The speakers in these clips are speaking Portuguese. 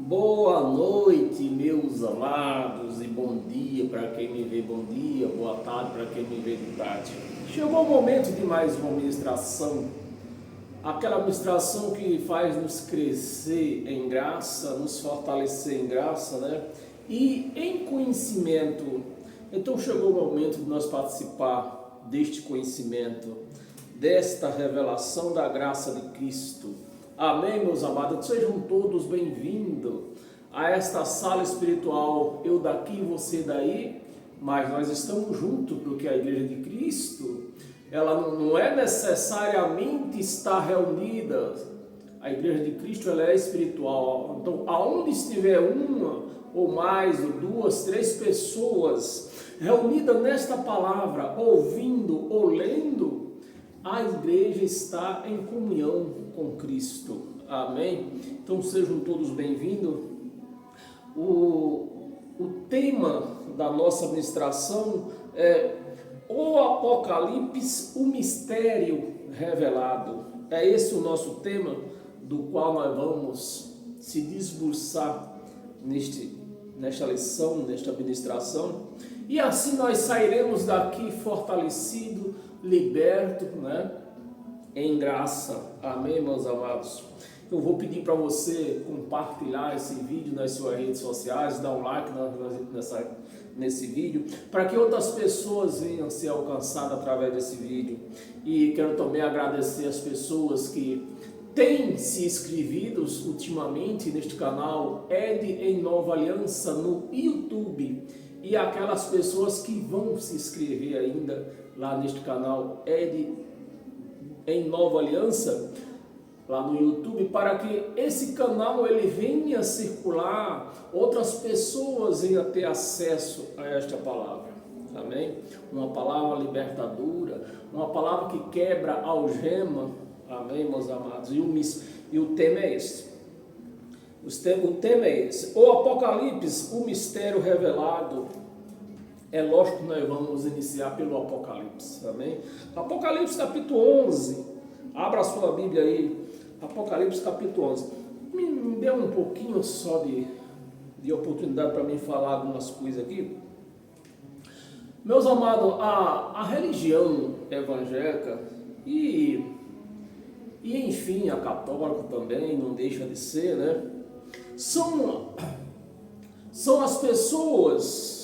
Boa noite, meus amados, e bom dia para quem me vê, bom dia, boa tarde para quem me vê de tarde. Chegou o momento de mais uma ministração, aquela ministração que faz nos crescer em graça, nos fortalecer em graça, né? E em conhecimento. Então chegou o momento de nós participar deste conhecimento, desta revelação da graça de Cristo. Amém, meus amados? Sejam todos bem-vindos a esta sala espiritual, eu daqui, você daí, mas nós estamos juntos, porque a Igreja de Cristo, ela não é necessariamente estar reunida. A Igreja de Cristo, ela é espiritual. Então, aonde estiver uma ou mais, ou duas, três pessoas reunidas nesta palavra, ouvindo ou lendo, a igreja está em comunhão com Cristo. Amém? Então sejam todos bem-vindos. O tema da nossa ministração é o Apocalipse, o mistério revelado. É esse o nosso tema, do qual nós vamos se debruçar nesta lição, nesta ministração. E assim nós sairemos daqui fortalecidos, liberto, né? Em graça. Amém, meus amados? Eu vou pedir para você compartilhar esse vídeo nas suas redes sociais, dar um like nesse vídeo, para que outras pessoas venham ser alcançadas através desse vídeo. E quero também agradecer as pessoas que têm se inscrito ultimamente neste canal Ed em Nova Aliança no YouTube, e aquelas pessoas que vão se inscrever ainda lá neste canal Ed em Nova Aliança, lá no YouTube, para que esse canal ele venha circular, outras pessoas venham ter acesso a esta palavra. Amém? Uma palavra libertadora, uma palavra que quebra a algema. Amém, meus amados? E o tema é esse. O tema é esse. O Apocalipse, o mistério revelado. É lógico que nós vamos iniciar pelo Apocalipse. Amém? Apocalipse capítulo 11. Abra a sua Bíblia aí. Apocalipse capítulo 11. Me dê um pouquinho só de oportunidade para mim falar algumas coisas aqui. Meus amados, a religião evangélica e enfim, a católica também, não deixa de ser, né? São as pessoas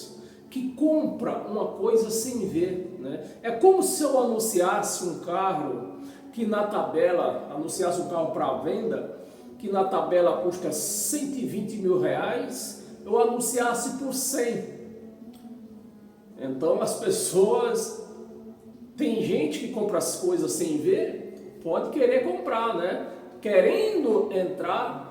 que compram uma coisa sem ver, né? É como se eu anunciasse um carro que na tabela, anunciasse um carro para venda, que na tabela custa 120 mil reais, eu anunciasse por 100. Então as pessoas, tem gente que compra as coisas sem ver, pode querer comprar, né? Querendo entrar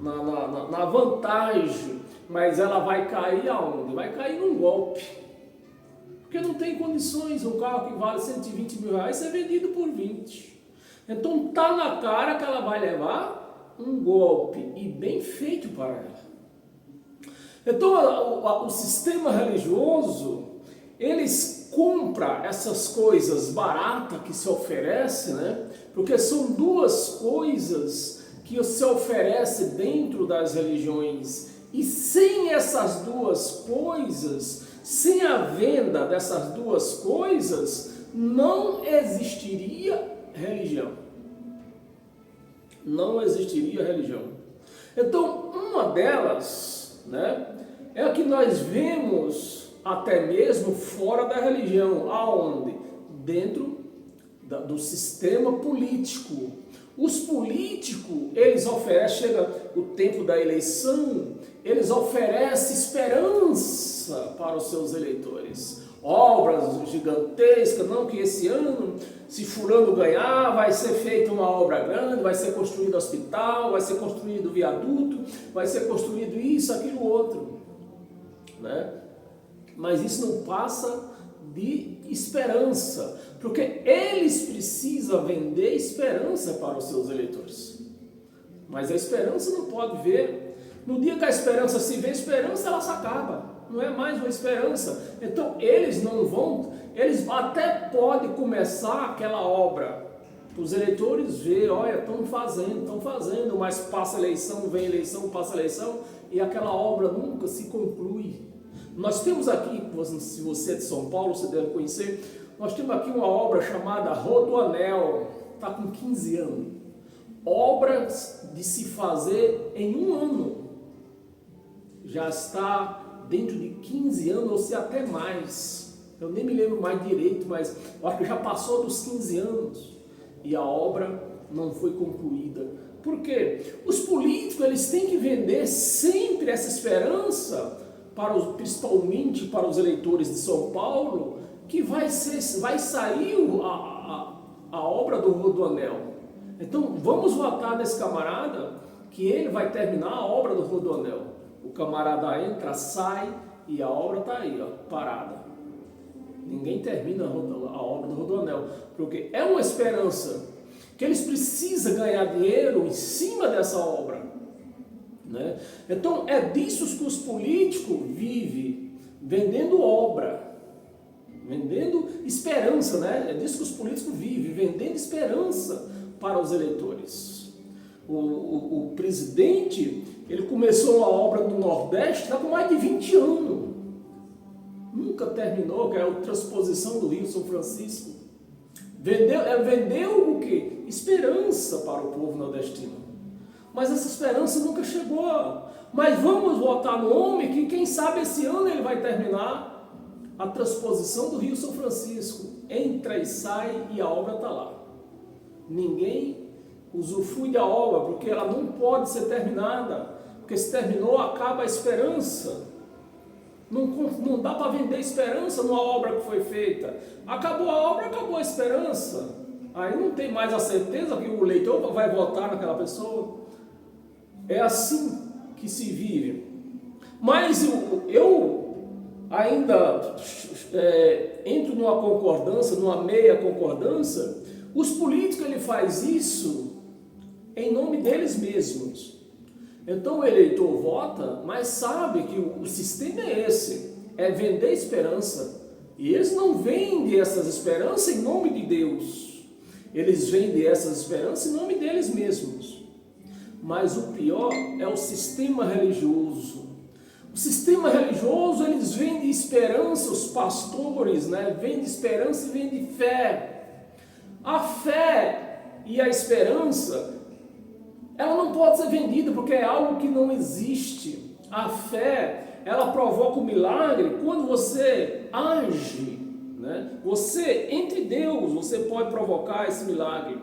na vantagem, mas ela vai cair aonde? Vai cair num golpe, porque não tem condições. Um carro que vale 120 mil reais ser vendido por 20. Então tá na cara que ela vai levar um golpe, e bem feito para ela. Então o sistema religioso, eles compram essas coisas baratas que se oferecem, né? Porque são duas coisas que se oferece dentro das religiões, e sem essas duas coisas, sem a venda dessas duas coisas, não existiria religião. Não existiria religião. Então, uma delas, né, é a que nós vemos até mesmo fora da religião. Aonde? Dentro do sistema político. Os políticos, eles oferecem, chega o tempo da eleição, eles oferecem esperança para os seus eleitores. Obras gigantescas, não que esse ano, se fulano ganhar, vai ser feita uma obra grande, vai ser construído hospital, vai ser construído viaduto, vai ser construído isso, aquilo, outro, né? Mas isso não passa de esperança, porque eles precisam vender esperança para os seus eleitores. Mas a esperança não pode ver. No dia que a esperança se vê, esperança ela se acaba. Não é mais uma esperança. Então eles não vão, eles até podem começar aquela obra Os eleitores veem, olha, estão fazendo, mas passa eleição, vem eleição, passa eleição, e aquela obra nunca se conclui. Nós temos aqui, se você é de São Paulo, você deve conhecer, nós temos aqui uma obra chamada Rodoanel, está com 15 anos. Obras de se fazer em um ano. Já está dentro de 15 anos, ou se até mais. Eu nem me lembro mais direito, mas eu acho que já passou dos 15 anos. E a obra não foi concluída. Por quê? Os políticos, eles têm que vender sempre essa esperança, principalmente para os eleitores de São Paulo, que vai sair a obra do Rodoanel. Então, vamos votar nesse camarada, que ele vai terminar a obra do Rodoanel. O camarada entra, sai, e a obra está aí, ó, parada. Ninguém termina a obra do Rodoanel, porque é uma esperança que eles precisam ganhar dinheiro em cima dessa obra, né? Então é disso que os políticos vivem, vendendo obra, vendendo esperança, né? É disso que os políticos vivem, vendendo esperança para os eleitores. O presidente, ele começou a obra do Nordeste está com mais de 20 anos. Nunca terminou, que é a transposição do Rio São Francisco. Vendeu o quê? Esperança para o povo nordestino. Mas essa esperança nunca chegou. Mas vamos votar no homem que, quem sabe, esse ano ele vai terminar a transposição do Rio São Francisco. Entra e sai e a obra está lá. Ninguém usufrui da obra, porque ela não pode ser terminada. Porque se terminou, acaba a esperança. Não dá para vender esperança numa obra que foi feita. Acabou a obra, acabou a esperança. Aí não tem mais a certeza que o eleitor vai votar naquela pessoa. É assim que se vive. Mas eu ainda entro numa concordância, numa meia concordância. Os políticos, ele faz isso em nome deles mesmos. Então o eleitor vota, mas sabe que o sistema é esse, é vender esperança. E eles não vendem essas esperanças em nome de Deus. Eles vendem essas esperanças em nome deles mesmos. Mas o pior é o sistema religioso. O sistema religioso, eles vendem esperança, os pastores, né? Vendem esperança e vendem fé. A fé e a esperança, ela não pode ser vendida porque é algo que não existe. A fé, ela provoca o milagre quando você age, né? Você, entre Deus, você pode provocar esse milagre.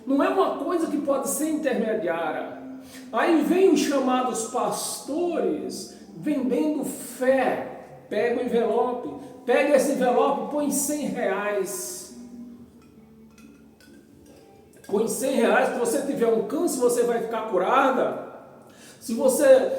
Não é uma coisa que pode ser intermediária. Aí vem os chamados pastores vendendo fé. Pega o envelope, pega esse envelope, põe R$100. Com 100 reais, se você tiver um câncer, você vai ficar curada. Se você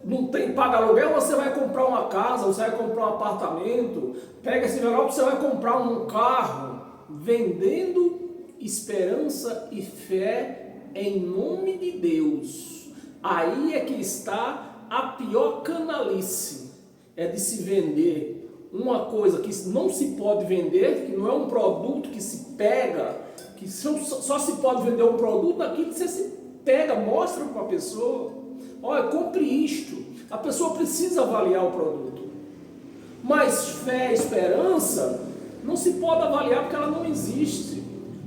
não tem paga aluguel, você vai comprar uma casa, você vai comprar um apartamento. Pega esse envelope, você vai comprar um carro. Vendendo esperança e fé em nome de Deus. Aí é que está a pior canalice. É de se vender uma coisa que não se pode vender, que não é um produto que se pega, que só se pode vender um produto aqui que você se pega, mostra para a pessoa, olha, compre isto. A pessoa precisa avaliar o produto. Mas fé e esperança não se pode avaliar porque ela não existe.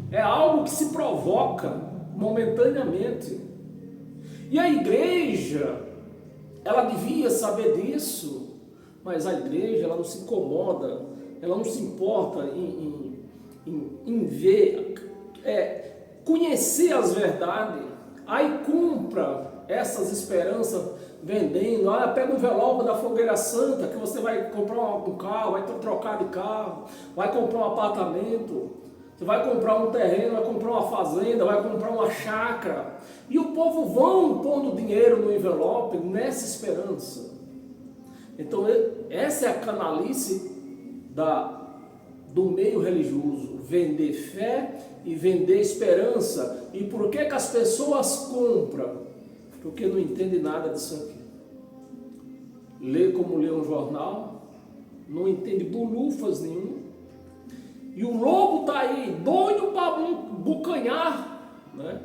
É algo que se provoca momentaneamente. E a igreja, ela devia saber disso, mas a igreja, ela não se incomoda, ela não se importa em ver, conhecer as verdades. Aí compra essas esperanças vendendo. Pega o envelope da Fogueira Santa que você vai comprar um carro, vai trocar de carro, vai comprar um apartamento, você vai comprar um terreno, vai comprar uma fazenda, vai comprar uma chácara. E o povo vão pondo dinheiro no envelope nessa esperança. Então essa é a canalice do meio religioso, vender fé e vender esperança. E por que as pessoas compram? Porque não entendem nada disso aqui. Lê como lê um jornal, não entende bolufas nenhum. E o lobo está aí, abocanhar, né?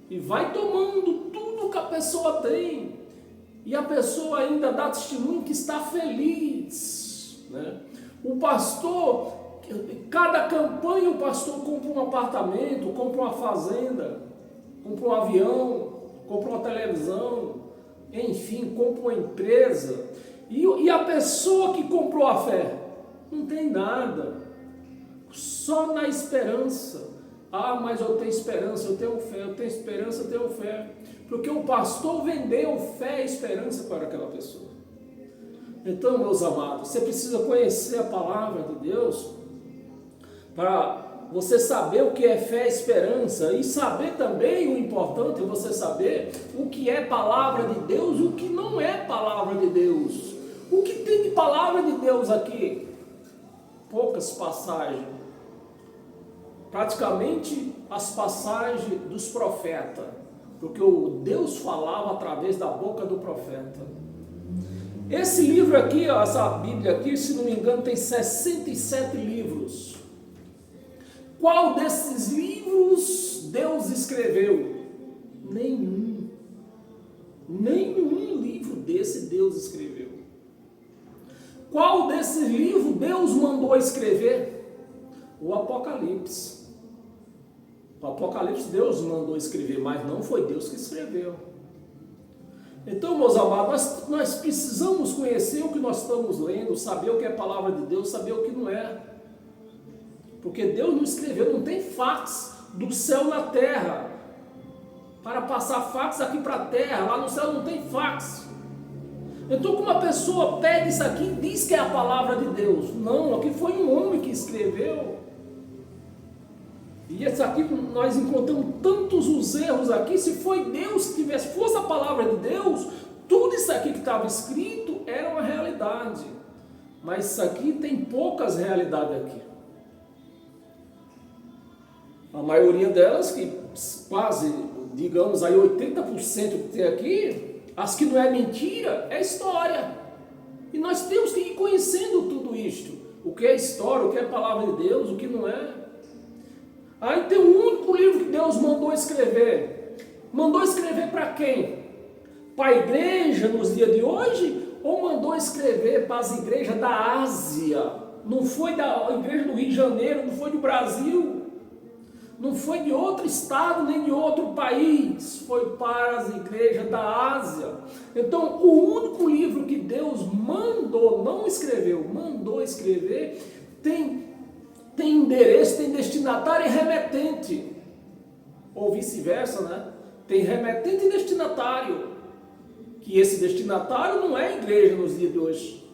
E vai tomando tudo que a pessoa tem. E a pessoa ainda dá testemunho que está feliz, né? O pastor, cada campanha o pastor compra um apartamento, compra uma fazenda, compra um avião, compra uma televisão, enfim, compra uma empresa. E a pessoa que comprou a fé não tem nada, só na esperança. Ah, mas eu tenho esperança, eu tenho fé, eu tenho esperança, eu tenho fé. Porque o pastor vendeu fé e esperança para aquela pessoa. Então, meus amados, você precisa conhecer a palavra de Deus para você saber o que é fé e esperança, e saber também, o importante é você saber o que é palavra de Deus e o que não é palavra de Deus. O que tem de palavra de Deus aqui? Poucas passagens. Praticamente as passagens dos profetas, porque o Deus falava através da boca do profeta. Esse livro aqui, essa Bíblia aqui, se não me engano, tem 67 livros. Qual desses livros Deus escreveu? Nenhum. Nenhum livro desse Deus escreveu. Qual desses livros Deus mandou escrever? O Apocalipse. O Apocalipse Deus mandou escrever, mas não foi Deus que escreveu. Então, meus amados, nós precisamos conhecer o que nós estamos lendo, saber o que é a palavra de Deus, saber o que não é. Porque Deus não escreveu, não tem fax do céu na terra, para passar fax aqui para a terra, lá no céu não tem fax. Então, como a pessoa pega isso aqui e diz que é a palavra de Deus? Não, aqui foi um homem que escreveu. E esse aqui, nós encontramos tantos os erros aqui. Se foi Deus que tivesse, fosse a palavra de Deus, tudo isso aqui que estava escrito era uma realidade. Mas isso aqui tem poucas realidades aqui. A maioria delas, que quase, digamos aí 80% que tem aqui, as que não é mentira, é história. E nós temos que ir conhecendo tudo isto. O que é história, o que é palavra de Deus, o que não é. Aí tem um único livro que Deus mandou escrever. Mandou escrever para quem? Para a igreja nos dias de hoje? Ou mandou escrever para as igrejas da Ásia? Não foi da igreja do Rio de Janeiro, não foi do Brasil, não foi de outro estado, nem de outro país. Foi para as igrejas da Ásia. Então, o único livro que Deus mandou, não escreveu, mandou escrever, tem endereço, tem destinatário e remetente, ou vice-versa, né? Tem remetente e destinatário, que esse destinatário não é a igreja nos dias de hoje.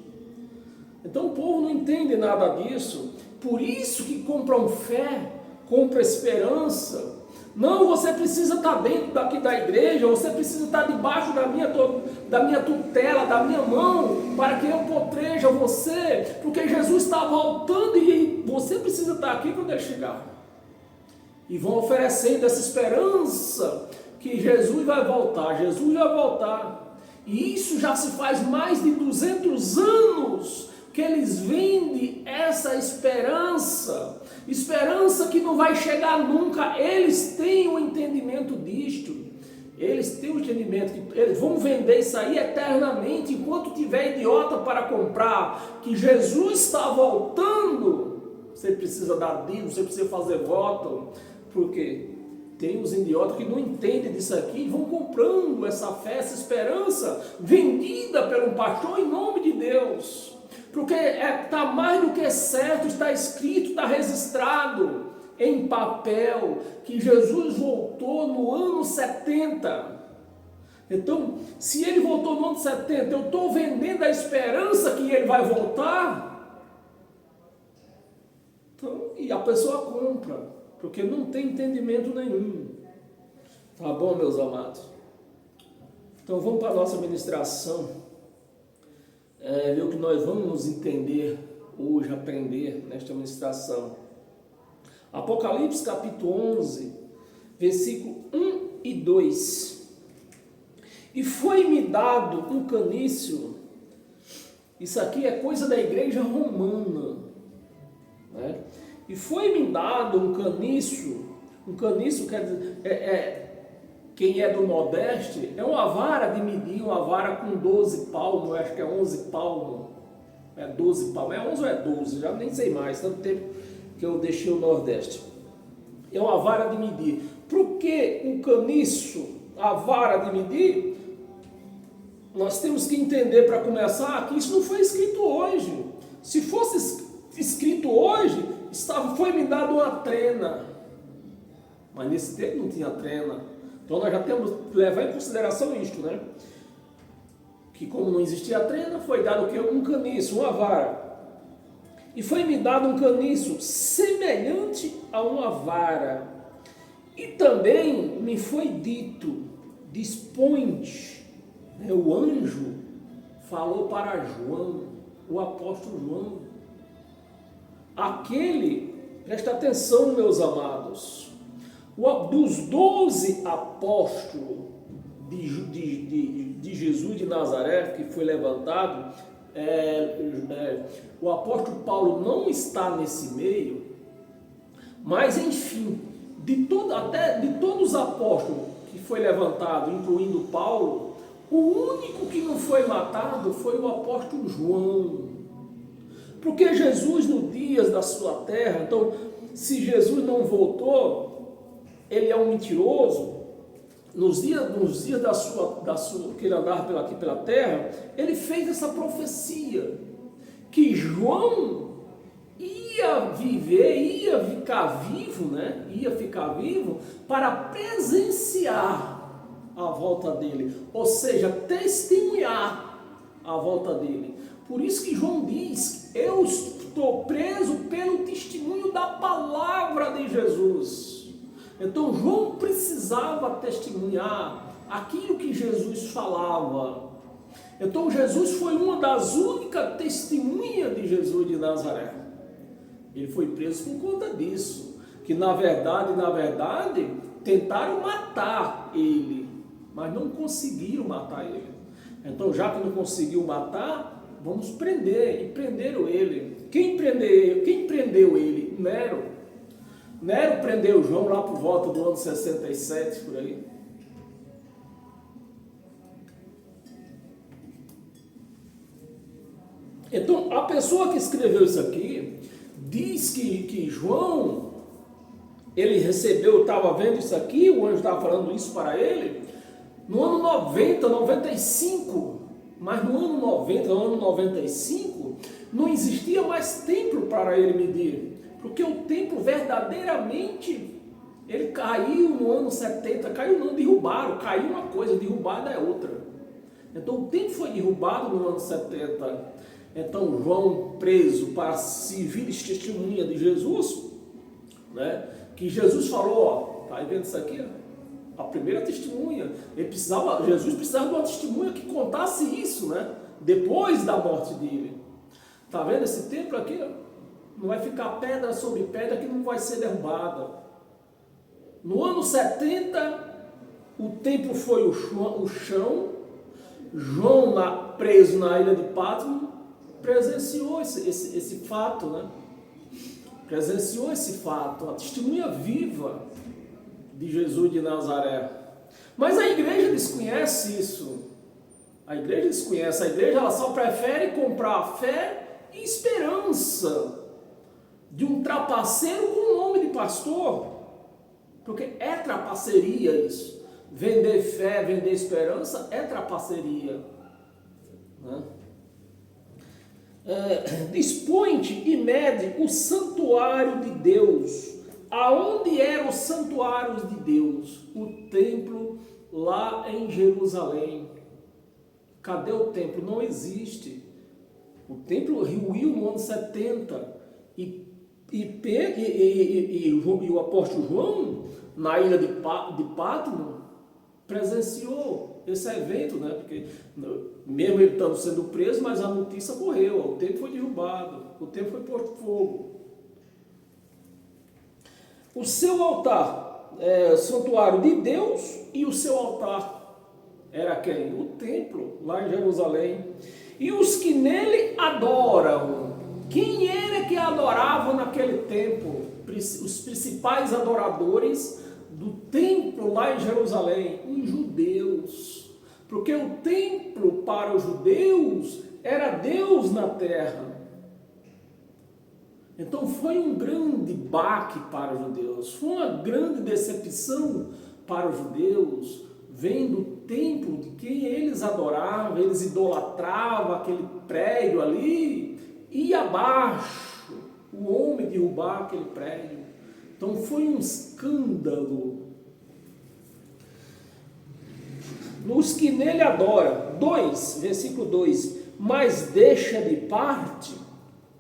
Então o povo não entende nada disso, por isso que compram fé, compram esperança. Não, você precisa estar dentro daqui da igreja, você precisa estar debaixo da minha tutela, da minha mão, para que eu proteja você, porque Jesus está voltando e você precisa estar aqui quando ele chegar. E vão oferecendo essa esperança que Jesus vai voltar, Jesus vai voltar. E isso já se faz mais de 200 anos que eles vendem essa esperança. Esperança que não vai chegar nunca. Eles têm o entendimento disto. Eles têm o entendimento que eles vão vender isso aí eternamente, enquanto tiver idiota para comprar, que Jesus está voltando. Você precisa dar dízimo, você precisa fazer voto, porque tem os idiotas que não entendem disso aqui e vão comprando essa fé, essa esperança, vendida por um pastor em nome de Deus. Porque está mais do que certo, está escrito, está registrado em papel, que Jesus voltou no ano 70. Então, se ele voltou no ano 70, eu estou vendendo a esperança que ele vai voltar. Então, e a pessoa compra, porque não tem entendimento nenhum. Tá bom, meus amados? Então, vamos para a nossa ministração. Ver o que nós vamos entender hoje, aprender nesta ministração. Apocalipse capítulo 11, versículo 1 e 2. E foi-me dado um canício. Isso aqui é coisa da igreja romana, né? E foi-me dado um canício Um caniço quer dizer, quem é do Nordeste, é uma vara de medir, uma vara com 12 palmos, acho que é 11 palmos. É 12 palmos, é 11 ou é 12, já nem sei mais, tanto tempo que eu deixei o Nordeste. É uma vara de medir. Por que um caniço, a vara de medir? Nós temos que entender, para começar, que isso não foi escrito hoje. Se fosse escrito hoje, foi me dado uma trena. Mas nesse tempo não tinha trena. Então nós já temos que levar em consideração isto, né? Que como não existia trena, foi dado o quê? Um caniço, uma vara. E foi me dado um caniço semelhante a uma vara. E também me foi dito, dispõe-te. O anjo falou para João, o apóstolo João. Aquele, presta atenção, meus amados, dos 12 apóstolos de Jesus de Nazaré, que foi levantado, o apóstolo Paulo não está nesse meio, mas enfim, de todos os apóstolos que foi levantado, incluindo Paulo, o único que não foi matado foi o apóstolo João. Porque Jesus, no dias da sua terra, então, se Jesus não voltou, ele é um mentiroso. Nos dias da sua que ele andava aqui pela terra, ele fez essa profecia que João ia ficar vivo, né? Ia ficar vivo para presenciar a volta dele, ou seja, testemunhar a volta dele. Por isso que João diz: eu estou preso pelo testemunho da palavra de Jesus. Então João precisava testemunhar aquilo que Jesus falava. Então Jesus foi uma das únicas testemunhas de Jesus de Nazaré. Ele foi preso por conta disso, que na verdade tentaram matar ele, mas não conseguiram matar ele. Então, já que não conseguiu matar, vamos prender. E prenderam ele. Quem prendeu ele? Nero. Nero prendeu João lá por volta do ano 67, por aí. Então, a pessoa que escreveu isso aqui diz que João, ele recebeu, estava vendo isso aqui, o anjo estava falando isso para ele, no ano 90, 95, mas no ano 90, no ano 95, não existia mais templo para ele medir, porque o templo verdadeiramente, ele caiu no ano 70, caiu não, derrubaram, caiu uma coisa, derrubada é outra. Então o templo foi derrubado no ano 70, então João preso para servir de testemunha de Jesus, né? Que Jesus falou, ó, tá aí vendo isso aqui, ó? A primeira testemunha, Jesus precisava de uma testemunha que contasse isso, né? Depois da morte dele. Tá vendo esse templo aqui, ó? Não vai ficar pedra sobre pedra que não vai ser derrubada. No ano 70, o templo foi o chão. João, preso na ilha de Patmos, presenciou esse fato, né? Presenciou esse fato, a testemunha viva de Jesus de Nazaré. Mas a igreja desconhece isso. A igreja desconhece. A igreja ela só prefere comprar a fé e esperança de um trapaceiro com o nome de pastor. Porque é trapaceria isso. Vender fé, vender esperança é trapaceria. Né? Dispõe-te e mede o santuário de Deus. Aonde era o santuário de Deus? O templo lá em Jerusalém. Cadê o templo? Não existe. O templo ruiu no ano 70 e o apóstolo João, na ilha de Patmos, presenciou esse evento, né? Porque mesmo ele estando sendo preso, mas a notícia correu, o templo foi derrubado, o templo foi posto fogo. O seu altar é o santuário de Deus, e o seu altar era quem? O templo, lá em Jerusalém. E os que nele adoram. Quem era que adorava naquele tempo? os principais adoradores do templo lá em Jerusalém? Os judeus. Porque o templo para os judeus era Deus na terra. Então foi um grande baque para os judeus, foi uma grande decepção para os judeus, vendo o templo de quem eles adoravam, eles idolatravam aquele prédio ali, e abaixo, o homem derrubar aquele prédio. Então foi um escândalo. Nos que nele adora, versículo 2, mas deixa de parte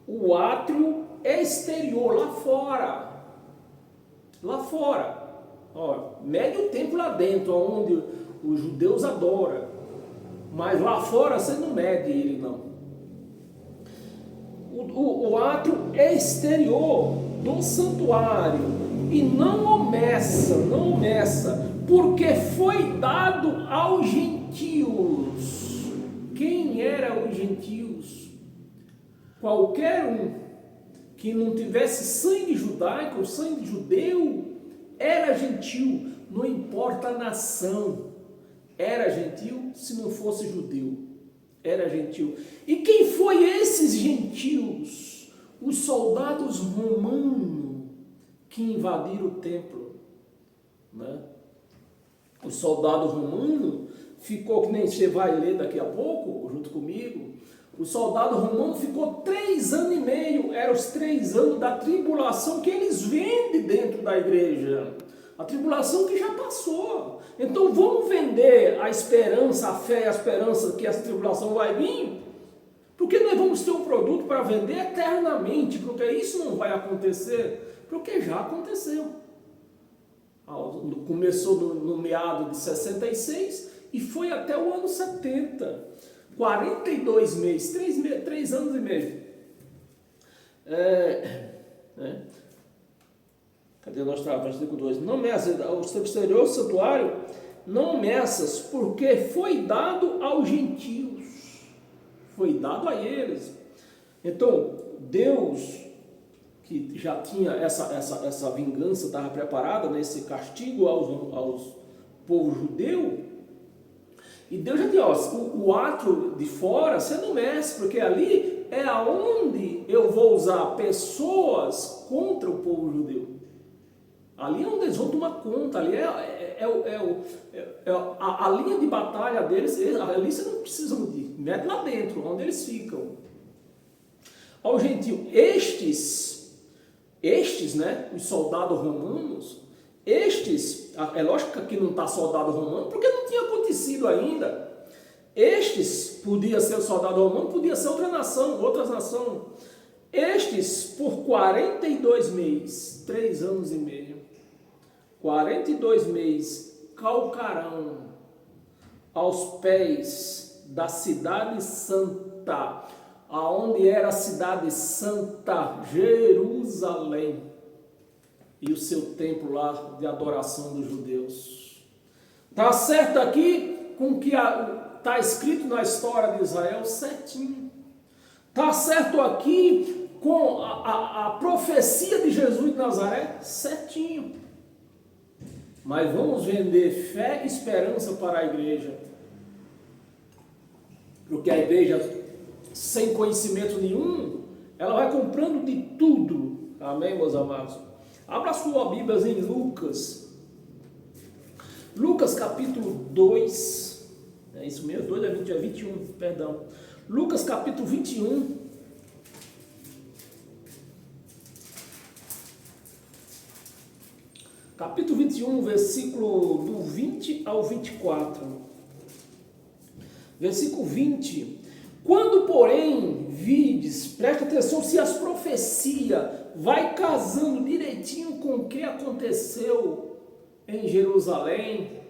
o átrio exterior, lá fora. Lá fora. Ó, mede o templo lá dentro, onde os judeus adoram. Mas lá fora você não mede ele, não. O átrio exterior do santuário. E não omessa, porque foi dado aos gentios. Quem eram os gentios? Qualquer um que não tivesse sangue judaico, sangue judeu, era gentil, não importa a nação, era gentil se não fosse judeu, era gentil. E quem foi esses gentios? Os soldados romanos que invadiram o templo, né? O soldado romano ficou, que nem você vai ler daqui a pouco, junto comigo, o soldado romano ficou 3 anos e meio, eram os 3 anos da tribulação que eles vendem dentro da igreja. A tribulação que já passou. Então vamos vender a esperança, a fé e a esperança que essa tribulação vai vir? Porque nós vamos ter um produto para vender eternamente, porque isso não vai acontecer, porque já aconteceu. Começou no meado de 66 e foi até o ano 70. 42 meses, 3 anos e meio. Cadê nós trabalhamos? Versículo 2. Não meças, o seu exterior santuário, não meças, porque foi dado aos gentios. Foi dado a eles. Então, Deus, que já tinha essa vingança, estava preparada, nesse castigo aos povo judeu. E Deus já disse, o átrio de fora você não mexe, porque ali é aonde eu vou usar pessoas contra o povo judeu. Ali é onde eles vão tomar conta, ali a linha de batalha deles, ali você não precisa de mete lá dentro, onde eles ficam. Ao gentil, estes, né, os soldados romanos, é lógico que aqui não está soldado romano, porque não tinha acontecido ainda. Estes, podia ser o soldado romano, podia ser outra nação. Estes, por 42 meses, 3 anos e meio, 42 meses, calcarão aos pés da cidade santa, aonde era a cidade santa, Jerusalém, e o seu templo lá de adoração dos judeus. Está certo aqui com o que está escrito na história de Israel, certinho. Está certo aqui com a profecia de Jesus de Nazaré, certinho. Mas vamos vender fé e esperança para a igreja. Porque a igreja, sem conhecimento nenhum, ela vai comprando de tudo. Amém, meus amados? Abra sua Bíblia em Lucas. Lucas capítulo 2. É isso mesmo, 2 a 20, é 21, perdão. Lucas capítulo 21. Capítulo 21, versículo do 20 ao 24. Versículo 20. Quando, porém, vides, presta atenção se as profecias vai casando direitinho com o que aconteceu em Jerusalém,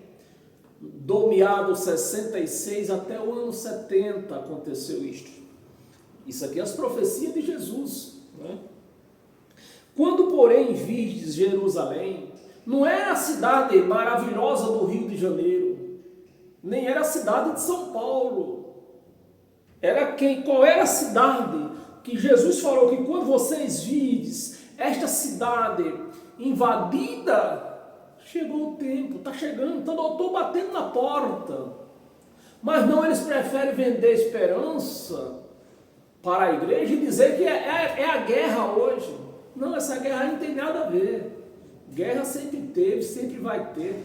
do meado 66 até o ano 70 aconteceu isto. Isso aqui é as profecias de Jesus, né? Quando, porém, vides Jerusalém, não era a cidade maravilhosa do Rio de Janeiro, nem era a cidade de São Paulo. Qual era a cidade que Jesus falou que quando vocês vides, esta cidade invadida, chegou o tempo, está chegando, então eu estou batendo na porta. Mas não, eles preferem vender esperança para a igreja e dizer que é a guerra hoje. Não, essa guerra não tem nada a ver. Guerra sempre teve, sempre vai ter.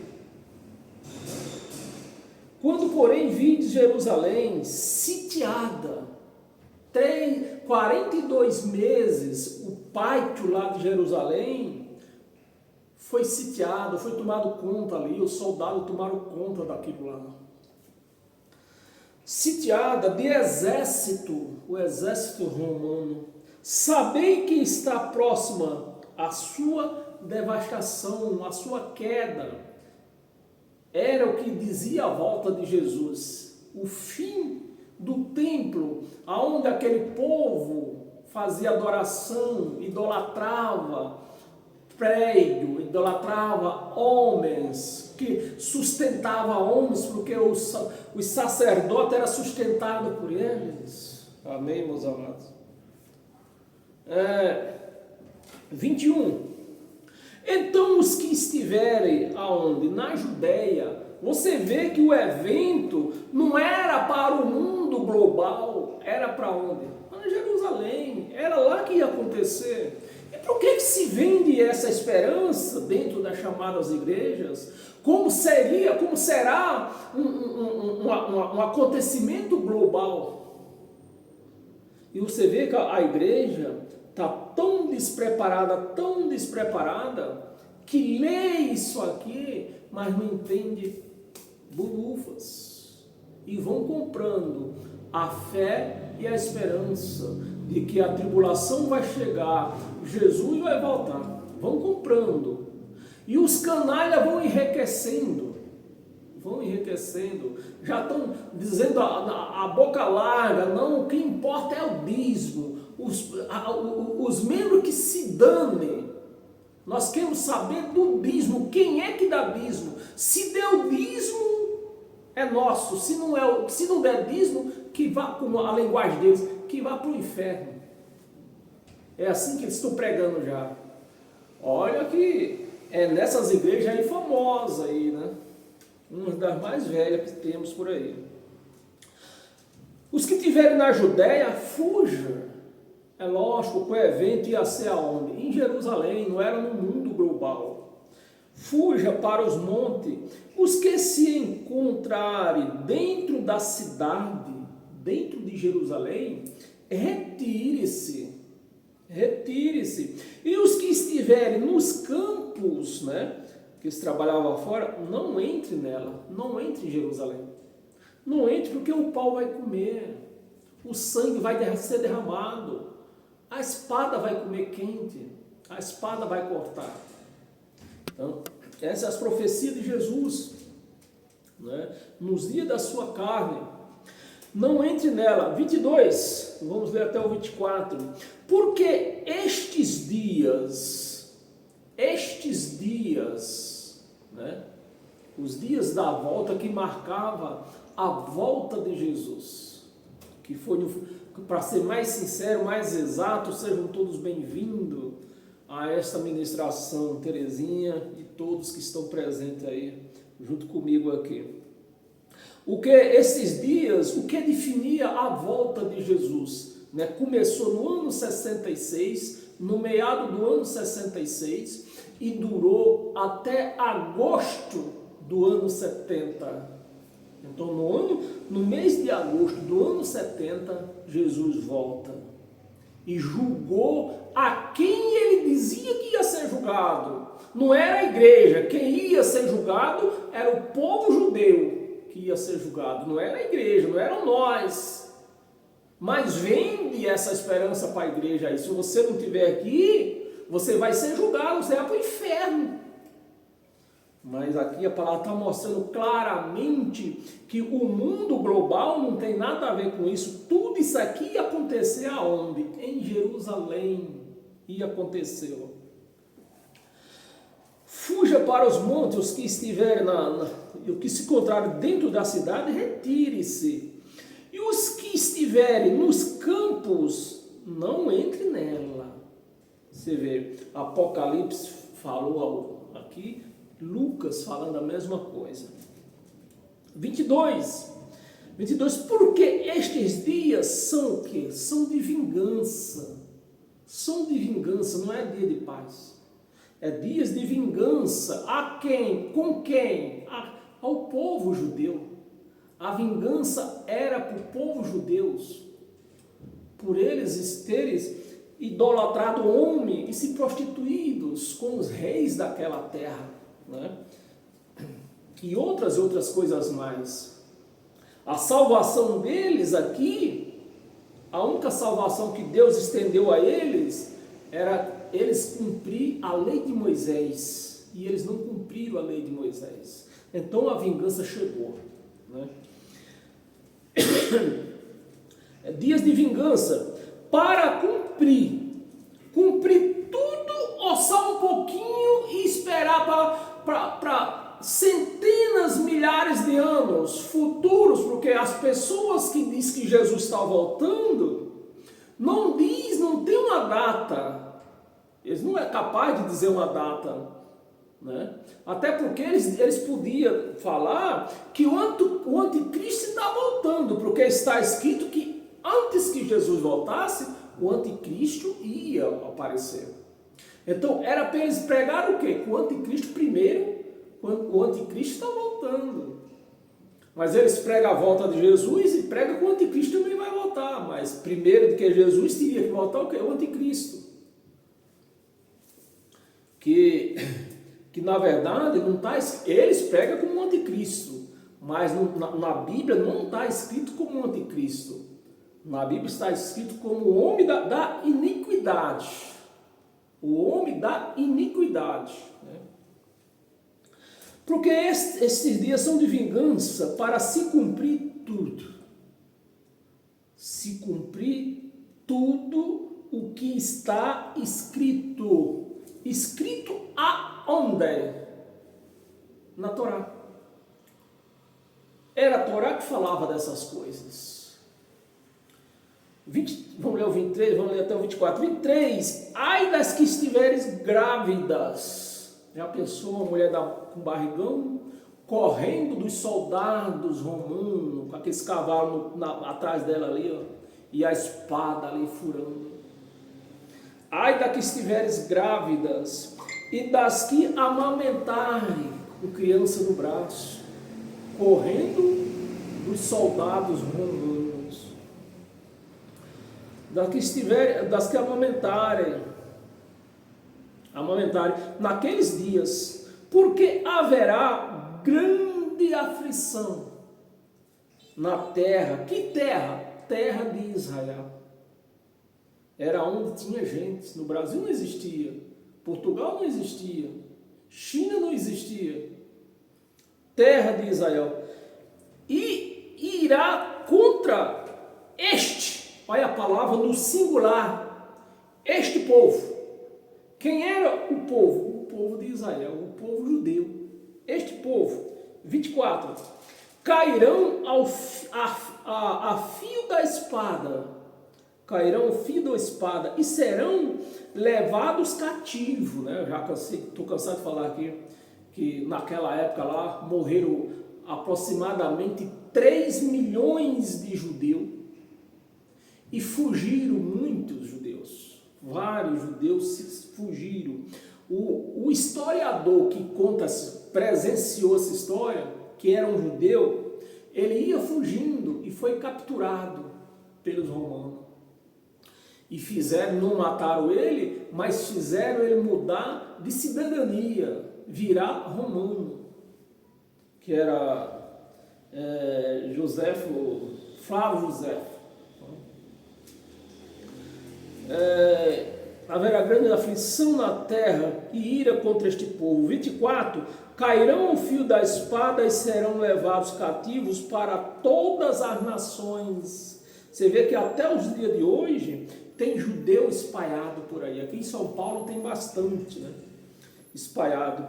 Quando, porém, vi Jerusalém sitiada, 42 meses, o pátio lá de Jerusalém foi sitiado, foi tomado conta ali, os soldados tomaram conta daquilo lá. Sitiada de exército, o exército romano. Sabei que está próxima a sua devastação, a sua queda. Era o que dizia a volta de Jesus. O fim do templo, aonde aquele povo fazia adoração, idolatrava prédio, idolatrava homens, que sustentava homens, porque os sacerdotes eram sustentados por eles. Amém, meus amados? 21. Então os que estiverem aonde? Na Judéia, você vê que o evento não era para o mundo global, era para onde? Para Jerusalém, era lá que ia acontecer. E por que se vende essa esperança dentro das chamadas igrejas? Como será um acontecimento global? E você vê que a igreja está tão despreparada, que lê isso aqui, mas não entende bolufas. E vão comprando a fé e a esperança de que a tribulação vai chegar, Jesus vai voltar. Vão comprando. E os canalhas vão enriquecendo. Já estão dizendo a boca larga, não, o que importa é o dízimo. Os membros que se danem. Nós queremos saber do dízimo. Quem é que dá dízimo? Se deu dízimo, é nosso. Se não der dízimo, que vá, com a linguagem deles, que vá para o inferno. É assim que eles estão pregando já. Olha que é nessas igrejas aí famosas aí, né? Uma das mais velhas que temos por aí. Os que estiverem na Judéia, fujam. É lógico que o evento ia ser aonde? Em Jerusalém, não era no mundo global. Fuja para os montes. Os que se encontrarem dentro da cidade, dentro de Jerusalém, retire-se. E os que estiverem nos campos, né, que eles trabalhavam fora, não entre nela, não entre em Jerusalém. Não entre porque o pau vai comer, o sangue vai ser derramado, a espada vai comer quente, a espada vai cortar. Então, essas são as profecias de Jesus, né, nos dias da sua carne. Não entre nela. 22, vamos ler até o 24. Porque estes dias, né, os dias da volta que marcava a volta de Jesus, que foi, para ser mais sincero, mais exato, sejam todos bem-vindos a esta ministração, Terezinha e todos que estão presentes aí, junto comigo aqui. O que esses dias, o que definia a volta de Jesus, né? Começou no ano 66, no meado do ano 66 e durou até agosto do ano 70. Então no mês de agosto do ano 70, Jesus volta e julgou a quem ele dizia que ia ser julgado. Não era a igreja, quem ia ser julgado era o povo judeu que ia ser julgado, não era a igreja, não eram nós. Mas vende essa esperança para a igreja aí. Se você não estiver aqui, você vai ser julgado, você vai para o inferno. Mas aqui a palavra está mostrando claramente que o mundo global não tem nada a ver com isso. Tudo isso aqui ia acontecer aonde? Em Jerusalém. E aconteceu. Fuja para os montes, os que estiverem o que se encontrarem dentro da cidade, retire-se. E os que estiverem nos campos, não entre nela. Você vê, Apocalipse falou aqui, Lucas falando a mesma coisa. 22, porque estes dias são o quê? São de vingança. São de vingança, não é dia de paz. É dias de vingança. A quem? Com quem? Ao povo judeu. A vingança era para o povo judeu, por eles terem idolatrado homem e se prostituídos com os reis daquela terra, né? E outras coisas mais. A salvação deles aqui, a única salvação que Deus estendeu a eles, era eles cumprir a lei de Moisés, e eles não cumpriram a lei de Moisés. Então a vingança chegou, né? Dias de vingança, para cumprir tudo, ou só um pouquinho e esperar para centenas, milhares de anos futuros, porque as pessoas que dizem que Jesus está voltando, não tem uma data, eles não é capaz de dizer uma data, né? Até porque eles podiam falar que o anticristo está voltando, porque está escrito que antes que Jesus voltasse, o anticristo ia aparecer. Então era para eles pregar o quê? O anticristo primeiro, quando o anticristo está voltando. Mas eles pregam a volta de Jesus e pregam que o anticristo também vai voltar. Mas primeiro do que Jesus teria que voltar o quê? O anticristo. Que na verdade não está, eles pregam como um anticristo, mas na Bíblia não está escrito como um anticristo. Na Bíblia está escrito como o homem da iniquidade. O homem da iniquidade, né? Porque esses dias são de vingança para se cumprir tudo. Se cumprir tudo o que está escrito. Escrito aonde? Na Torá. Era a Torá que falava dessas coisas. Vamos ler o 23, vamos ler até o 24. 23. Ai das que estiveres grávidas. Já pensou uma mulher com barrigão correndo dos soldados romanos, com aqueles cavalos atrás dela ali, ó, e a espada ali furando. Ai das que estiveres grávidas e das que amamentarem com criança no braço, correndo dos soldados romanos. Das que amamentarem naqueles dias, porque haverá grande aflição na terra. Que terra? Terra de Israel. Era onde tinha gente. No Brasil não existia, Portugal não existia, China não existia. Terra de Israel. E irá contra este, olha a palavra no singular, este povo. Quem era o povo? O povo de Israel, o povo judeu. Este povo, 24, cairão a fio da espada, cairão o fio da espada e serão levados cativos, né? Eu já estou cansado de falar aqui, que naquela época lá morreram aproximadamente 3 milhões de judeus e fugiram muitos judeus. Vários judeus fugiram. O historiador que presenciou essa história, que era um judeu, ele ia fugindo e foi capturado pelos romanos. E não mataram ele, mas fizeram ele mudar de cidadania, virar romano, que era Flávio Josefo. Haverá grande aflição na terra e ira contra este povo. 24, cairão o fio da espada e serão levados cativos para todas as nações. Você vê que até os dias de hoje tem judeu espalhado por aí. Aqui em São Paulo tem bastante, né? Espalhado.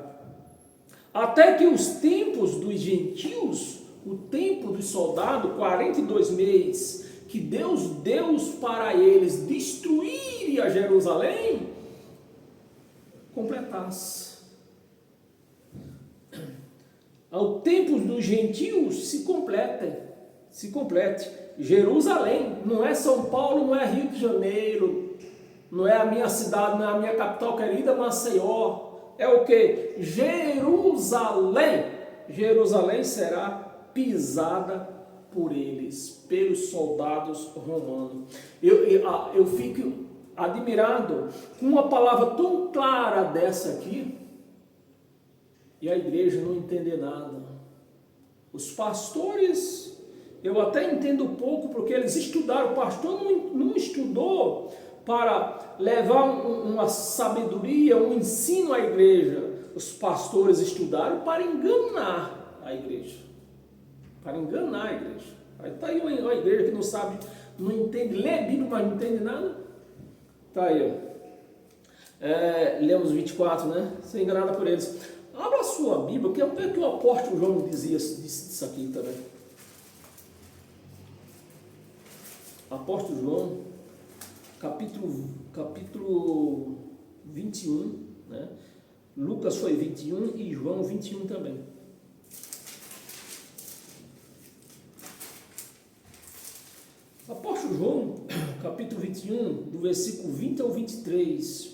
Até que os tempos dos gentios, o tempo dos soldados, 42 meses, que Deus deu para eles destruir a Jerusalém, completasse. Ao tempo dos gentios se complete. Jerusalém, não é São Paulo, não é Rio de Janeiro, não é a minha cidade, não é a minha capital querida, Maceió. É o que? Jerusalém. Jerusalém será pisada por eles, pelos soldados romanos. Eu fico admirado com uma palavra tão clara dessa aqui, e a igreja não entende nada. Os pastores, eu até entendo pouco, porque eles estudaram. O pastor não estudou para levar uma sabedoria, um ensino à igreja. Os pastores estudaram para enganar a igreja. Para enganar a igreja. Aí está aí uma igreja que não sabe, não entende, lê Bíblia, mas não entende nada. Está aí, ó. Lemos 24, né? Ser enganada por eles. Abra a sua Bíblia, que é o que o apóstolo João dizia disso aqui também. Apóstolo João, capítulo 21, né? Lucas foi 21 e João 21 também. Apóstolo João, capítulo 21, do versículo 20 ao 23.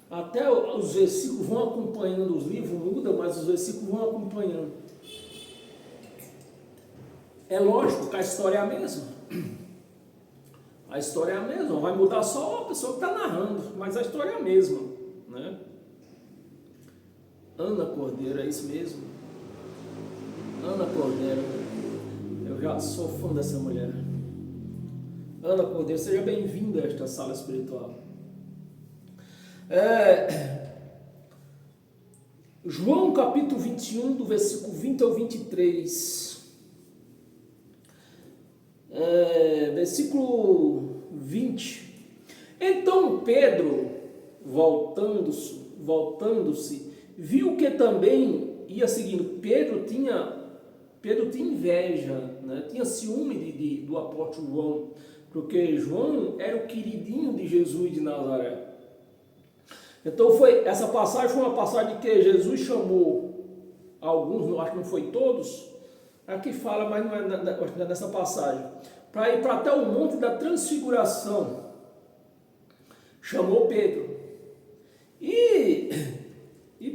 Até os versículos vão acompanhando, os livros mudam, mas os versículos vão acompanhando. É lógico que a história é a mesma. A história é a mesma, vai mudar só a pessoa que está narrando, mas a história é a mesma, né? Ana Cordeiro, é isso mesmo? Ana Cordeiro, eu já sou fã dessa mulher. Ana Cordeiro, seja bem-vinda a esta sala espiritual. João capítulo 21, do versículo 20 ao 23. Versículo 20. Então Pedro, voltando-se, viu que também ia seguindo. Pedro tinha inveja, né? Tinha ciúme do apóstolo João, porque João era o queridinho de Jesus de Nazaré. Então essa passagem foi uma passagem que Jesus chamou alguns, acho que não foi todos, aqui fala, mas não é nessa passagem, para ir para até o Monte da Transfiguração. Chamou Pedro. E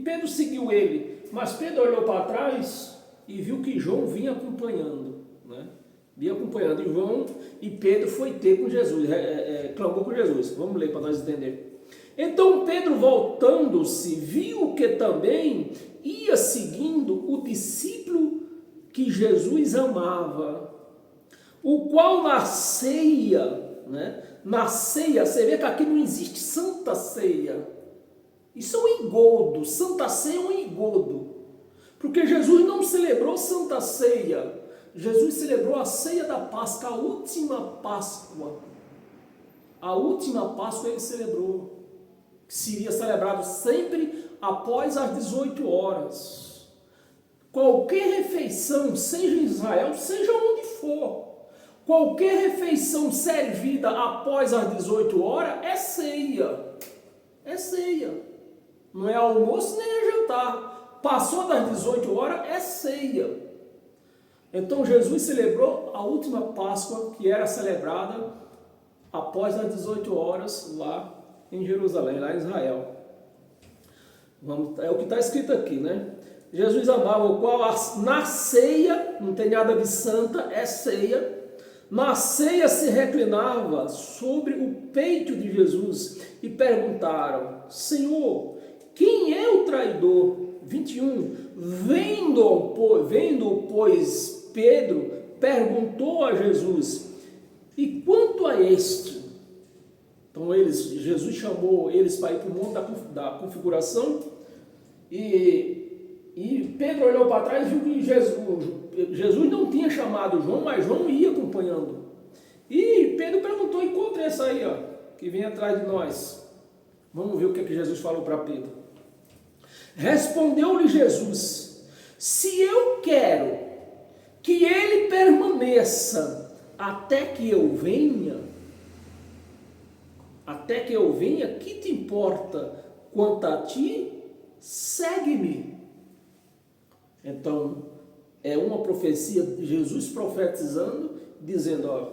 Pedro seguiu ele, mas Pedro olhou para trás e viu que João vinha acompanhando, né? Vinha acompanhando João, e Pedro foi ter com Jesus, clamou com Jesus. Vamos ler para nós entender. Então Pedro, voltando-se, viu que também ia seguindo o discípulo que Jesus amava, o qual na ceia, né? Na ceia, você vê que aqui não existe santa ceia. Isso é um engodo, santa ceia é um engodo. Porque Jesus não celebrou santa ceia. Jesus celebrou a ceia da Páscoa, a última Páscoa. A última Páscoa ele celebrou, que seria celebrado sempre após as 18 horas. Qualquer refeição, seja em Israel, seja onde for, qualquer refeição servida após as 18 horas é ceia. É ceia. Não é almoço nem é jantar. Passou das 18 horas, é ceia. Então Jesus celebrou a última Páscoa, que era celebrada após as 18 horas lá em Jerusalém, lá em Israel. É o que está escrito aqui, né? Jesus amava, o qual na ceia, não tem nada de santa, é ceia. Na ceia se reclinava sobre o peito de Jesus e perguntaram: Senhor, quem é o traidor? 21. Vendo, pois, Pedro perguntou a Jesus: e quanto a este? Então Jesus chamou eles para ir para o monte da configuração, e Pedro olhou para trás e viu que Jesus não tinha chamado João, mas João ia acompanhando. E Pedro perguntou: e quanto é essa aí, ó, que vem atrás de nós? Vamos ver o que Jesus falou para Pedro. Respondeu-lhe Jesus: se eu quero que ele permaneça até que eu venha, que te importa quanto a ti, segue-me. Então, é uma profecia de Jesus profetizando, dizendo, ó,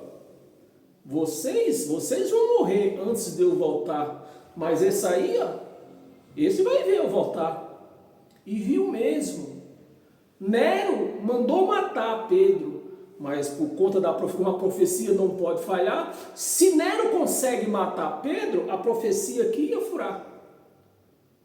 vocês vão morrer antes de eu voltar, mas esse aí, ó, esse vai ver eu voltar. E viu mesmo. Nero mandou matar Pedro, mas por conta da uma profecia não pode falhar. Se Nero consegue matar Pedro, a profecia aqui ia furar.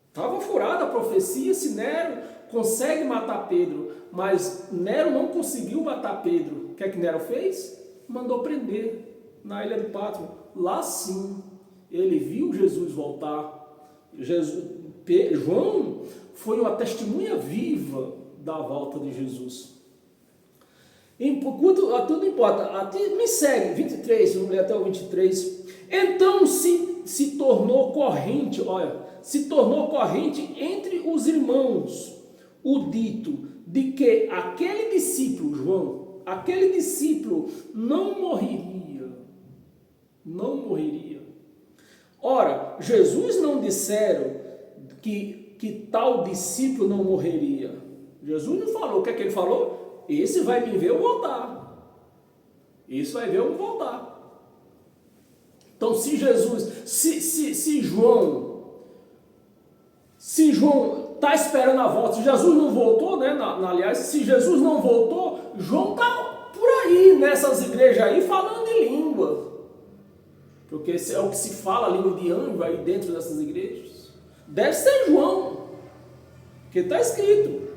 Estava furada a profecia se Nero consegue matar Pedro, mas Nero não conseguiu matar Pedro. O que é que Nero fez? Mandou prender na ilha de Pátmos. Lá sim, ele viu Jesus voltar. João foi uma testemunha viva da volta de Jesus. Tudo importa. Me segue, 23, vamos ler até o 23. Então se tornou corrente, se tornou corrente entre os irmãos o dito de que aquele discípulo, João, aquele discípulo não morreria. Não morreria. Ora, Jesus não disseram que tal discípulo não morreria. Jesus não falou. O que é que ele falou? Esse vai me ver eu voltar. Esse vai ver eu voltar. Então, se Jesus, se João está esperando a volta, se Jesus não voltou, né? Aliás, se Jesus não voltou, João está por aí, nessas igrejas aí, falando em língua. Porque é o que se fala, a língua de anjo aí dentro dessas igrejas. Deve ser João, que está escrito.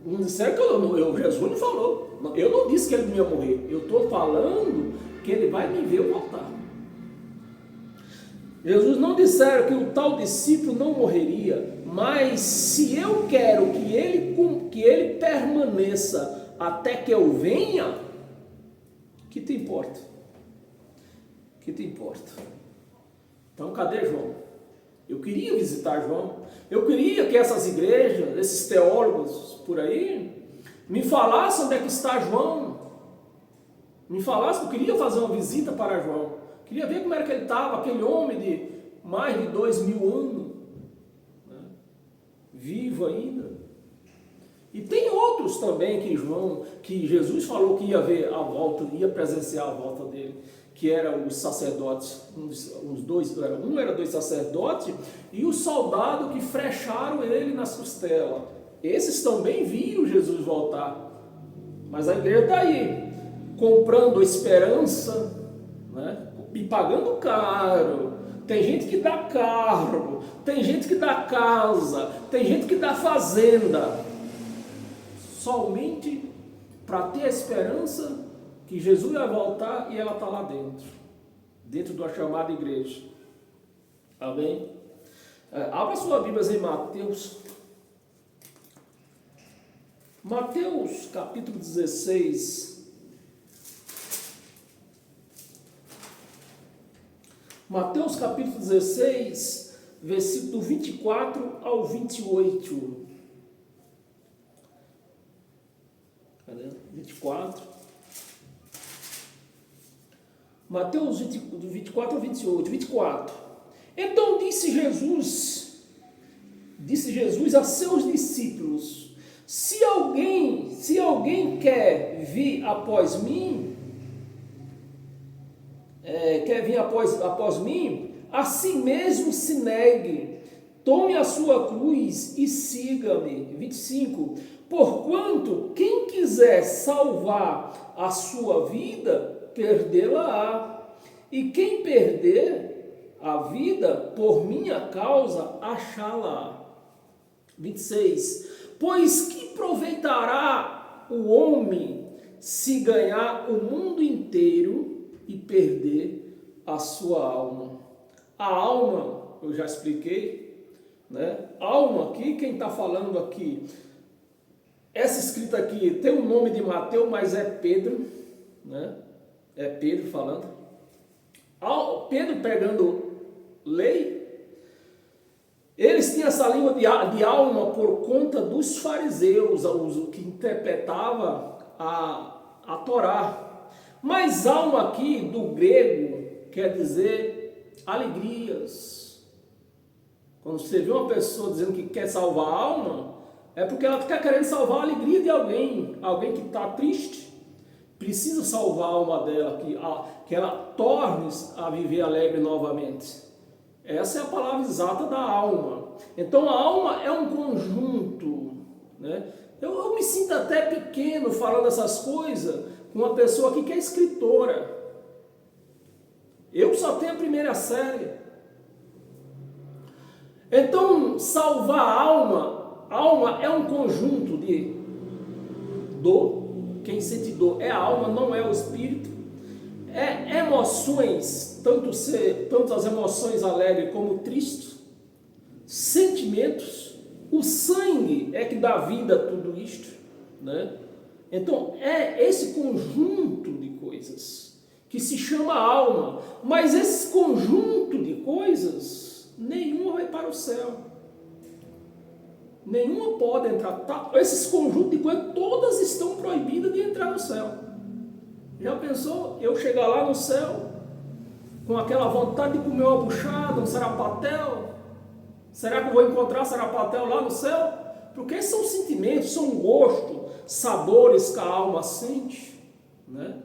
Não disseram que Jesus não falou. Eu não disse que ele não ia morrer. Eu estou falando que ele vai me ver voltar. Jesus não disseram que o tal discípulo não morreria, mas se eu quero que ele permaneça até que eu venha, que te importa? Que te importa? Então, cadê João? Eu queria visitar João. Eu queria que essas igrejas, esses teólogos por aí, me falassem onde é que está João. Me falassem, eu queria fazer uma visita para João. Queria ver como era que ele estava, aquele homem de mais de 2000 anos, né? Vivo ainda. E tem outros também que Jesus falou que ia ver a volta, ia presenciar a volta dele, que eram os sacerdotes, um era dois sacerdotes e o soldado que frecharam ele nas costelas. Esses também viram Jesus voltar. Mas a igreja está aí, comprando esperança, né? E pagando caro. Tem gente que dá carro, tem gente que dá casa, tem gente que dá fazenda, somente para ter a esperança que Jesus vai voltar e ela está lá dentro da chamada igreja. Amém? Abra sua Bíblia em Mateus capítulo 16. Mateus capítulo 16, versículo 24 ao 28. Cadê? 24. Mateus 24 ao 28. 24. Então disse Jesus a seus discípulos: Se alguém quer vir após mim, após mim, a si mesmo se negue, tome a sua cruz e siga-me. 25. Porquanto quem quiser salvar a sua vida, perdê-la-á. E quem perder a vida por minha causa, achá-la-á. 26. Pois que aproveitará o homem se ganhar o mundo inteiro e perder a sua alma? A alma, eu já expliquei, né? Alma aqui, quem está falando aqui, essa escrita aqui tem o nome de Mateus, mas é Pedro, né? É Pedro falando. Pedro pregando lei. Eles tinham essa língua de alma por conta dos fariseus, que interpretava a Torá. Mas alma aqui, do grego, quer dizer alegrias, Quando você vê uma pessoa dizendo que quer salvar a alma, é porque ela está querendo salvar a alegria de alguém. Alguém que está triste, precisa salvar a alma dela, que ela torne-se a viver alegre novamente. Essa é a palavra exata da alma. Então a alma é um conjunto, né? Eu me sinto até pequeno falando essas coisas com uma pessoa aqui que é escritora. Eu só tenho a primeira série. Então, salvar a alma é um conjunto de dor. Quem sente dor é a alma, não é o espírito. É emoções, tanto as emoções alegres como tristes, sentimentos. O sangue é que dá vida a tudo isto, né? Então, é esse conjunto de coisas que se chama alma. Mas esse conjunto de coisas, nenhuma vai para o céu. Nenhuma pode entrar. Esses conjuntos de coisas, todas estão proibidas de entrar no céu. Já pensou eu chegar lá no céu com aquela vontade de comer uma buchada, um sarapatel? Será que eu vou encontrar sarapatel lá no céu? Porque esses são sentimentos, são gostos, sabores que a alma sente, né?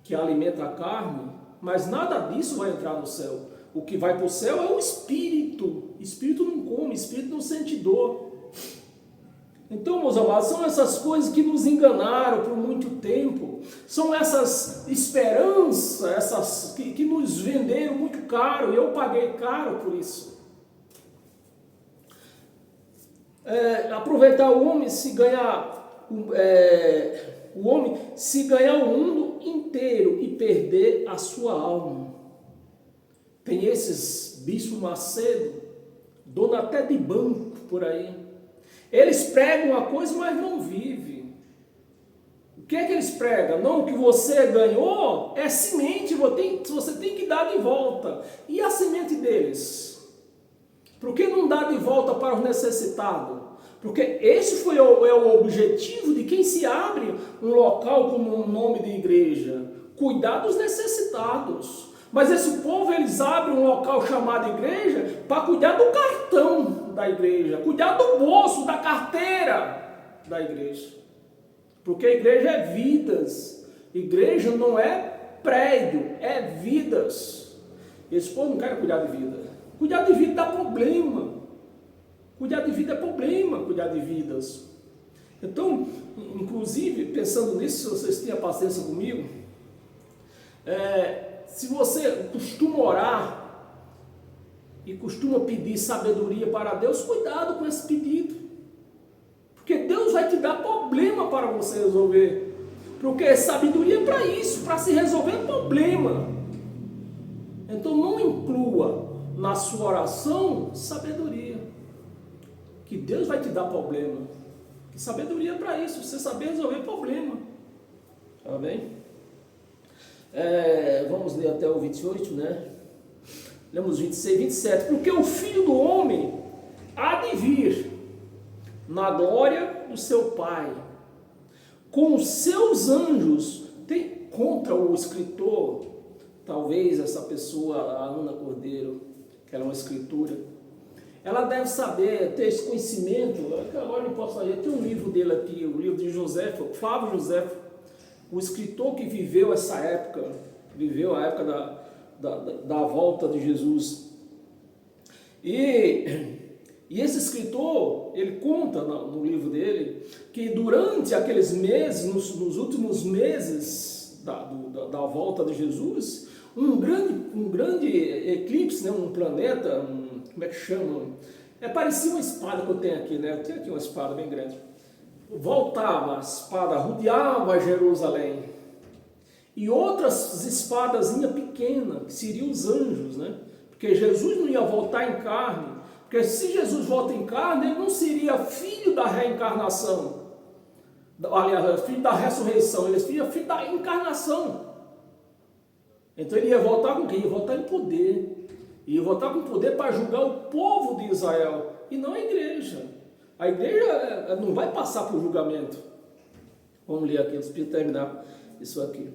Que alimenta a carne, mas nada disso vai entrar no céu. O que vai para o céu é o espírito. Espírito não come, espírito não sente dor. Então, meus amados, são essas coisas que nos enganaram por muito tempo. São essas esperanças, que nos venderam muito caro, e eu paguei caro por isso. Aproveitar o homem se ganhar o mundo inteiro e perder a sua alma. Tem esses bispos Macedo, dono até de banco por aí. Eles pregam uma coisa, mas não vivem. O que é que eles pregam? Não, o que você ganhou é semente, você tem que dar de volta. E a semente deles? Por que não dá de volta para os necessitados? Porque esse é o objetivo de quem se abre um local com um nome de igreja. Cuidar dos necessitados. Mas esse povo, eles abrem um local chamado igreja para cuidar do cartão da igreja. Cuidar do bolso, da carteira da igreja. Porque a igreja é vidas. Igreja não é prédio, é vidas. Esse povo não quer cuidar de vida. Cuidar de vida dá problema. Cuidar de vida é problema, cuidar de vidas. Então, inclusive, pensando nisso, se vocês têm a paciência comigo, se você costuma orar e costuma pedir sabedoria para Deus, cuidado com esse pedido. Porque Deus vai te dar problema para você resolver. Porque sabedoria é para isso, para se resolver problema. Então não inclua na sua oração sabedoria. Que Deus vai te dar problema. Que sabedoria é para isso, você saber resolver problema. Tá bem? Vamos ler até o 28, né? Lemos 26, 27. Porque o Filho do Homem há de vir na glória do seu Pai, com os seus anjos. Tem contra o escritor, talvez essa pessoa, a Ana Cordeiro, que ela é uma escritora, ela deve saber, ter esse conhecimento. Agora não posso falar, tem um livro dele aqui, o livro de Flávio Josefo, o escritor que viveu essa época, viveu a época da volta de Jesus. E esse escritor, ele conta no livro dele, que durante aqueles meses, nos últimos meses da volta de Jesus, um grande eclipse, né, um planeta, como é que chama? Parecia uma espada que eu tenho aqui, né? Eu tenho aqui uma espada bem grande. Voltava a espada, rodeava Jerusalém. E outras espadazinhas pequenas, que seriam os anjos, né? Porque Jesus não ia voltar em carne. Porque se Jesus volta em carne, ele não seria filho da reencarnação. Aliás, filho da ressurreição, ele seria filho da encarnação. Então ele ia voltar com quem? Ia voltar em poder. Ia voltar com poder para julgar o povo de Israel. E não a igreja. A igreja não vai passar por julgamento. Vamos ler aqui, eu preciso terminar isso aqui.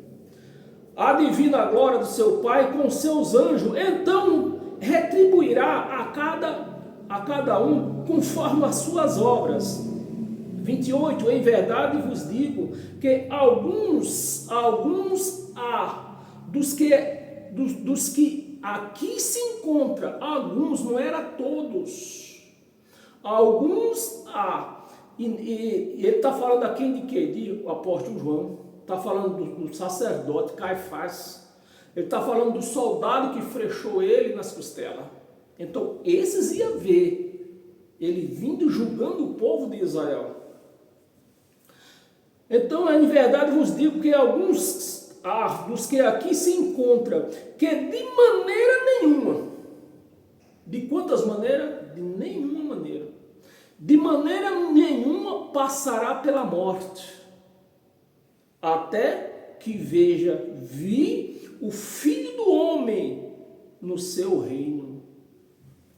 A divina glória do seu Pai com seus anjos, então retribuirá a a cada um conforme as suas obras. 28, em verdade vos digo que alguns dos que aqui se encontram, alguns, não era todos, alguns e ele está falando aqui de quê? De o apóstolo João, está falando do sacerdote Caifás, ele está falando do soldado que frechou ele nas costelas. Então esses iam ver ele vindo julgando o povo de Israel. Então, em verdade vos digo que alguns dos que aqui se encontram, que de maneira nenhuma, de quantas maneiras? De nenhuma maneira. De maneira nenhuma passará pela morte, até que vi o Filho do Homem no seu reino.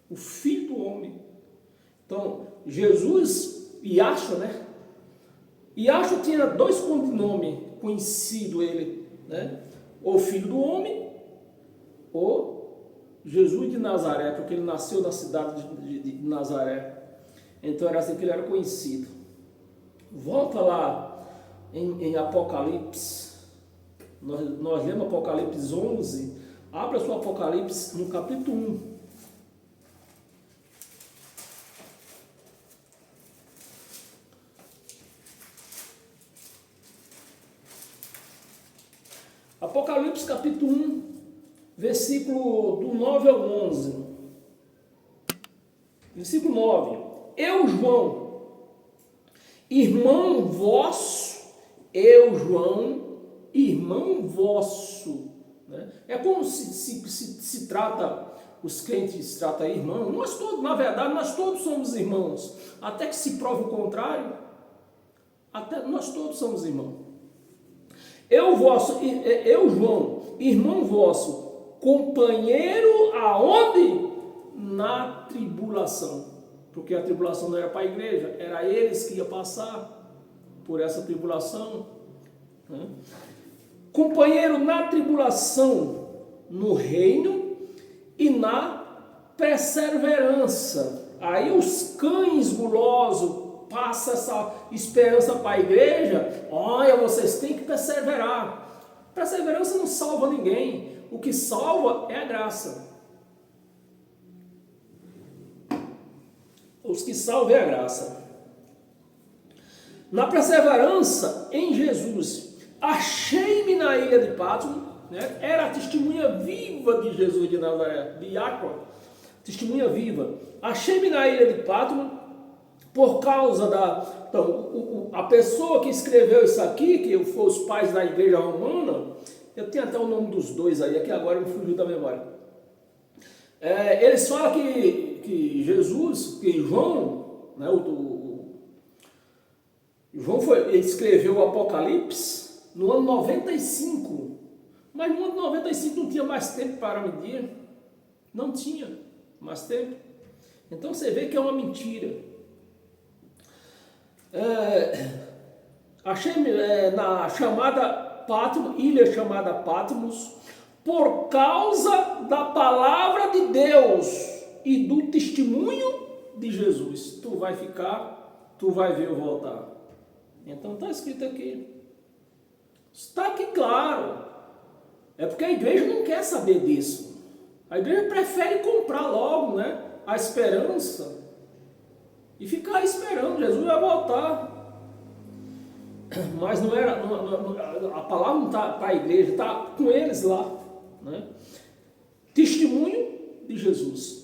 O Filho do Homem. Então, Jesus, Yahshua, né? Yahshua tinha dois codinomes conhecido ele, né? O Filho do Homem, ou Jesus de Nazaré, porque ele nasceu na cidade de Nazaré. Então era assim que ele era conhecido. Volta lá em Apocalipse, nós lemos Apocalipse 11, abra sua Apocalipse no capítulo 1. Apocalipse capítulo 1, versículo do 9 ao 11. Versículo 9. Eu, João, irmão vosso, irmão vosso. Né? É como se trata, os crentes se trata irmão. Nós todos, na verdade, nós todos somos irmãos. Até que se prove o contrário, até nós todos somos irmãos. Eu, João, irmão vosso, companheiro aonde? Na tribulação. Porque a tribulação não era para a igreja, era eles que iam passar por essa tribulação. Né? Companheiro na tribulação, no reino e na perseverança. Aí os cães gulosos passa essa esperança para a igreja. Olha, vocês têm que perseverar. Perseverança não salva ninguém. O que salva é a graça. Os que salvam é a graça. Na perseverança em Jesus, achei-me na ilha de Patmos, né? Era a testemunha viva de Jesus de Nazaré, de Yahshua, testemunha viva. Achei-me na ilha de Patmos, por causa da... Então, a pessoa que escreveu isso aqui, que foi os pais da igreja romana, eu tenho até o nome dos dois aí, aqui agora me fugiu da memória. Eles falam que Jesus, que João, né, João ele escreveu o Apocalipse no ano 95, mas no ano 95 não tinha mais tempo para medir, não tinha mais tempo. Então você vê que é uma mentira. Achei na chamada Patmos, ilha chamada Patmos, por causa da palavra de Deus e do testemunho de Jesus. Tu vai ficar, tu vai ver eu voltar. Então está escrito aqui. Está aqui claro. É porque a igreja não quer saber disso. A igreja prefere comprar logo, né, a esperança e ficar esperando, Jesus vai voltar. Mas não era, a palavra não está para a igreja, está com eles lá. Né? Testemunho de Jesus.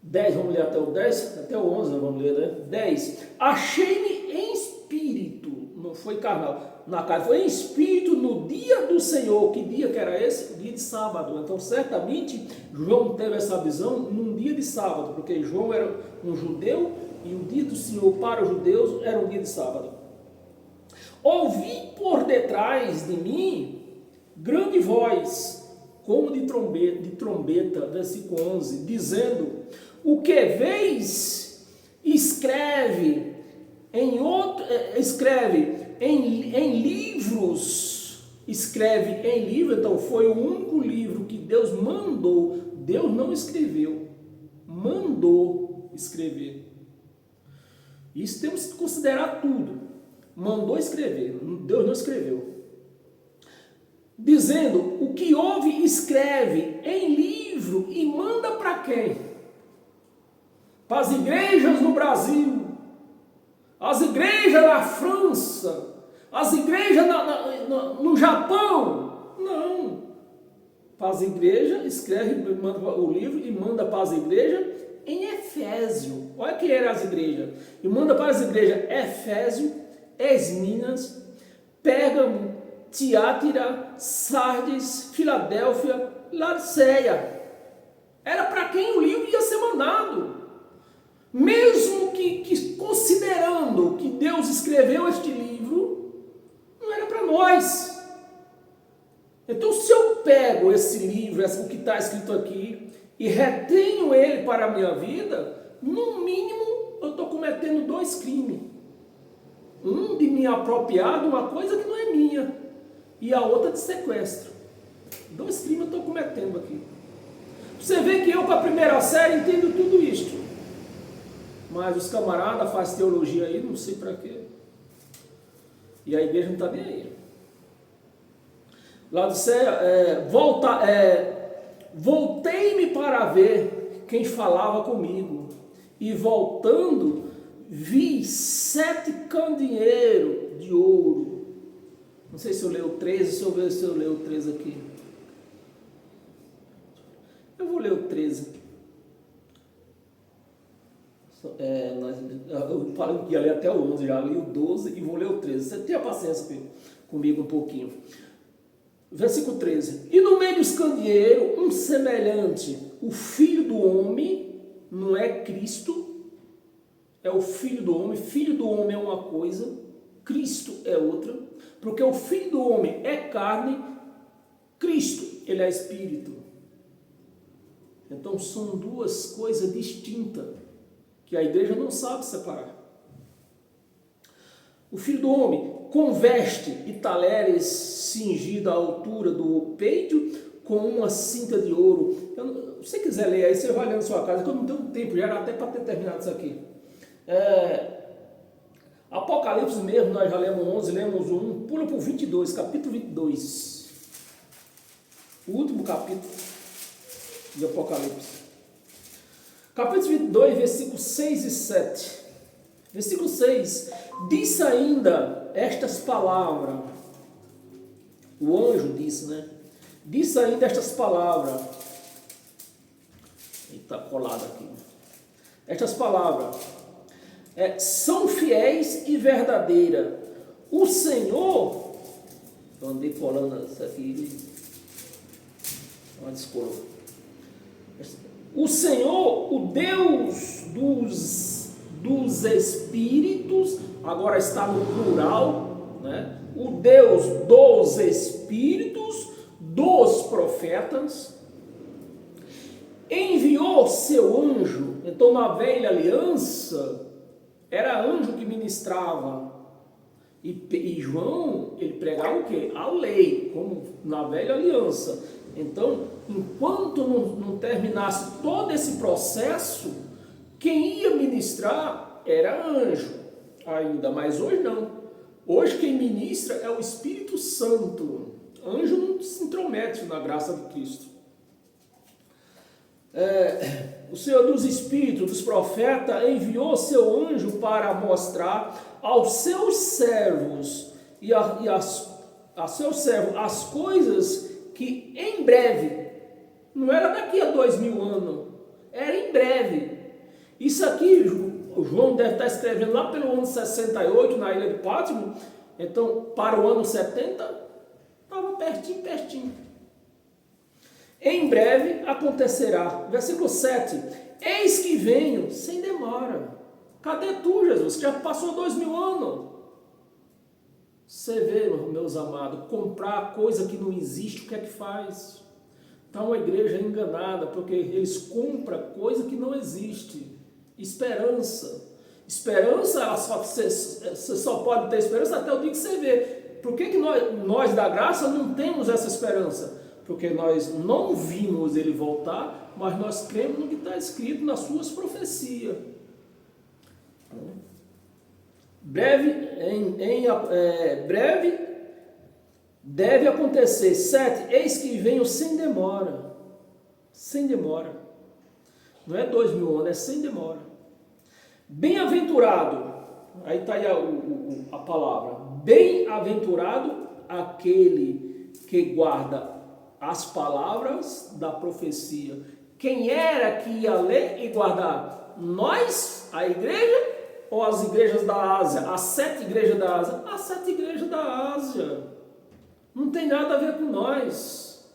10, vamos ler até o 10, até o 11, vamos ler, né? 10. Achei-me em espírito, não foi carnal, na carne, foi em espírito no dia do Senhor. Que dia que era esse? O dia de sábado. Então, certamente, João teve essa visão num dia de sábado, porque João era um judeu e o dia do Senhor para os judeus era um dia de sábado. Ouvi por detrás de mim grande voz, como de trombeta, versículo 11, dizendo: o que vês, escreve em livros, escreve em livro. Então foi o único livro que Deus mandou, Deus não escreveu, mandou escrever. Isso temos que considerar tudo. Mandou escrever, Deus não escreveu. Dizendo, o que ouve escreve em livro e manda para quem? Para as igrejas no Brasil, as igrejas na França, as igrejas no Japão. Não. Para as igrejas, escreve, manda o livro e manda para as igrejas em Efésio. Olha quem eram as igrejas. E manda para as igrejas Efésio, Esminas, Pérgamo, Tiátira, Sardes, Filadélfia, Laodiceia. Era para quem o livro ia ser mandado. Mesmo que considerando que Deus escreveu este livro, não era para nós. Então, se eu pego esse livro, o que está escrito aqui, e retenho ele para a minha vida, no mínimo eu estou cometendo 2 crimes. Um de me apropriar de uma coisa que não é minha, e a outra de sequestro. 2 crimes eu estou cometendo aqui. Você vê que eu, para a primeira série, entendo tudo isto. Mas os camaradas fazem teologia aí, não sei para quê. E a igreja não está nem aí. Laodiceia, voltei-me para ver quem falava comigo. E voltando, vi 7 candeeiros de ouro. Não sei se eu leio o 13, deixa eu ver se eu leio o 13 aqui. Eu vou ler o 13. Eu falei que ia ler até o 11, já li o 12 e vou ler o 13. Você tenha paciência comigo um pouquinho. Versículo 13. E no meio dos candeeiros, um semelhante, o Filho do Homem, não é Cristo, é o Filho do Homem. Filho do Homem é uma coisa, Cristo é outra, porque o Filho do Homem é carne, Cristo, ele é Espírito. Então são 2 coisas distintas, que a igreja não sabe separar. O Filho do Homem com veste e talheres cingido à altura do peito, com uma cinta de ouro. Se você quiser ler aí, você vai ler na sua casa, que eu não tenho tempo, já era até para ter terminado isso aqui. Apocalipse mesmo, nós já lemos 11, lemos 1, pula para o 22, capítulo 22. O último capítulo de Apocalipse. Capítulo 22, versículos 6 e 7. Versículo 6. Disse ainda estas palavras. O anjo disse, né? Disse ainda estas palavras. Está colado aqui. Estas palavras. São fiéis e verdadeiras. O Senhor... Eu andei colando isso aqui. Uma descolou. O Senhor, o Deus dos espíritos, agora está no plural, né? O Deus dos espíritos, dos profetas, enviou seu anjo. Então, na velha aliança, era anjo que ministrava. E João, ele pregava o quê? A lei, como na velha aliança. Então, enquanto não terminasse todo esse processo, quem ia ministrar era anjo ainda, mas hoje não. Hoje quem ministra é o Espírito Santo. Anjo não se intromete na graça de Cristo. O Senhor dos Espíritos, dos profetas, enviou seu anjo para mostrar aos seus servos a seus servos as coisas que em breve, não era daqui a 2000 anos, era em breve. Isso aqui, o João deve estar escrevendo lá pelo ano 68, na ilha de Pátimo. Então, para o ano 70, estava pertinho. Em breve acontecerá. Versículo 7. Eis que venho sem demora. Cadê tu, Jesus? Já passou 2000 anos. Você vê, meus amados, comprar coisa que não existe, o que é que faz? Está uma igreja enganada, porque eles compram coisa que não existe. Esperança. Esperança, você só pode ter esperança até o dia que você vê. Por que nós da graça não temos essa esperança? Porque nós não vimos ele voltar mas nós cremos no que está escrito nas suas profecias. Breve deve acontecer. 7, eis que venho sem demora. Sem demora. Não é 2000 anos, é sem demora. Bem-aventurado, aí está aí a palavra. Bem-aventurado aquele que guarda as palavras da profecia. Quem era que ia ler e guardar? Nós, a igreja, ou as igrejas da Ásia? As 7 igrejas da Ásia? As 7 igrejas da Ásia. Não tem nada a ver com nós.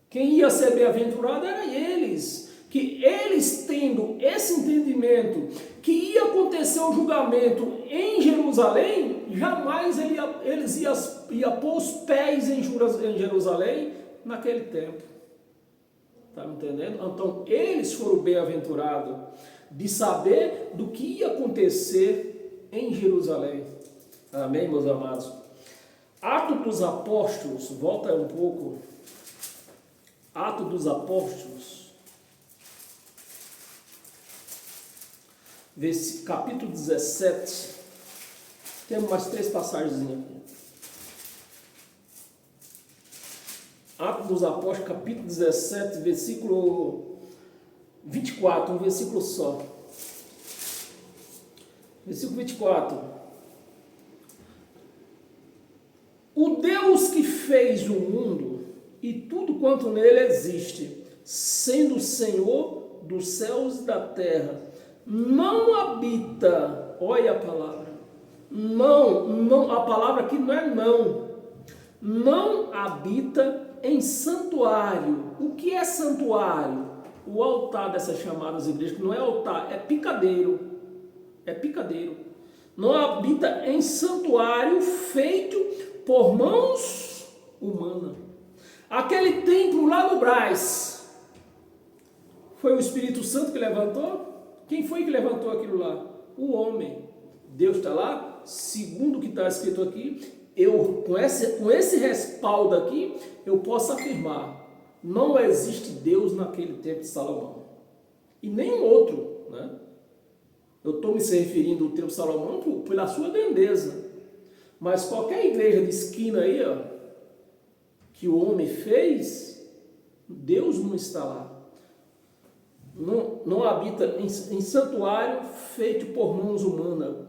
Quem ia ser bem-aventurado era eles. Que eles, tendo esse entendimento que ia acontecer o julgamento em Jerusalém, jamais eles iam pôr os pés em Jerusalém naquele tempo. Está me entendendo? Então, eles foram bem-aventurados de saber do que ia acontecer em Jerusalém. Amém, meus amados? Atos dos Apóstolos, volta um pouco. Atos dos Apóstolos, capítulo 17. Temos mais 3 passagens aqui. Atos dos Apóstolos, capítulo 17, versículo 24, um versículo só. Versículo 24. O Deus que fez o mundo e tudo quanto nele existe, sendo o Senhor dos céus e da terra, não habita, olha a palavra, não, a palavra aqui não é não habita em santuário. O que é santuário? O altar dessas chamadas igrejas, que não é altar, é picadeiro. É picadeiro. Não habita em santuário feito por mãos humanas. Aquele templo lá no Brás, foi o Espírito Santo que levantou? Quem foi que levantou aquilo lá? O homem. Deus está lá, segundo o que está escrito aqui. Eu, com esse respaldo aqui, eu posso afirmar, não existe Deus naquele tempo de Salomão. E nenhum outro, né? Eu estou me referindo ao tempo de Salomão pela sua grandeza. Mas qualquer igreja de esquina aí, ó, que o homem fez, Deus não está lá. Não habita em santuário feito por mãos humanas.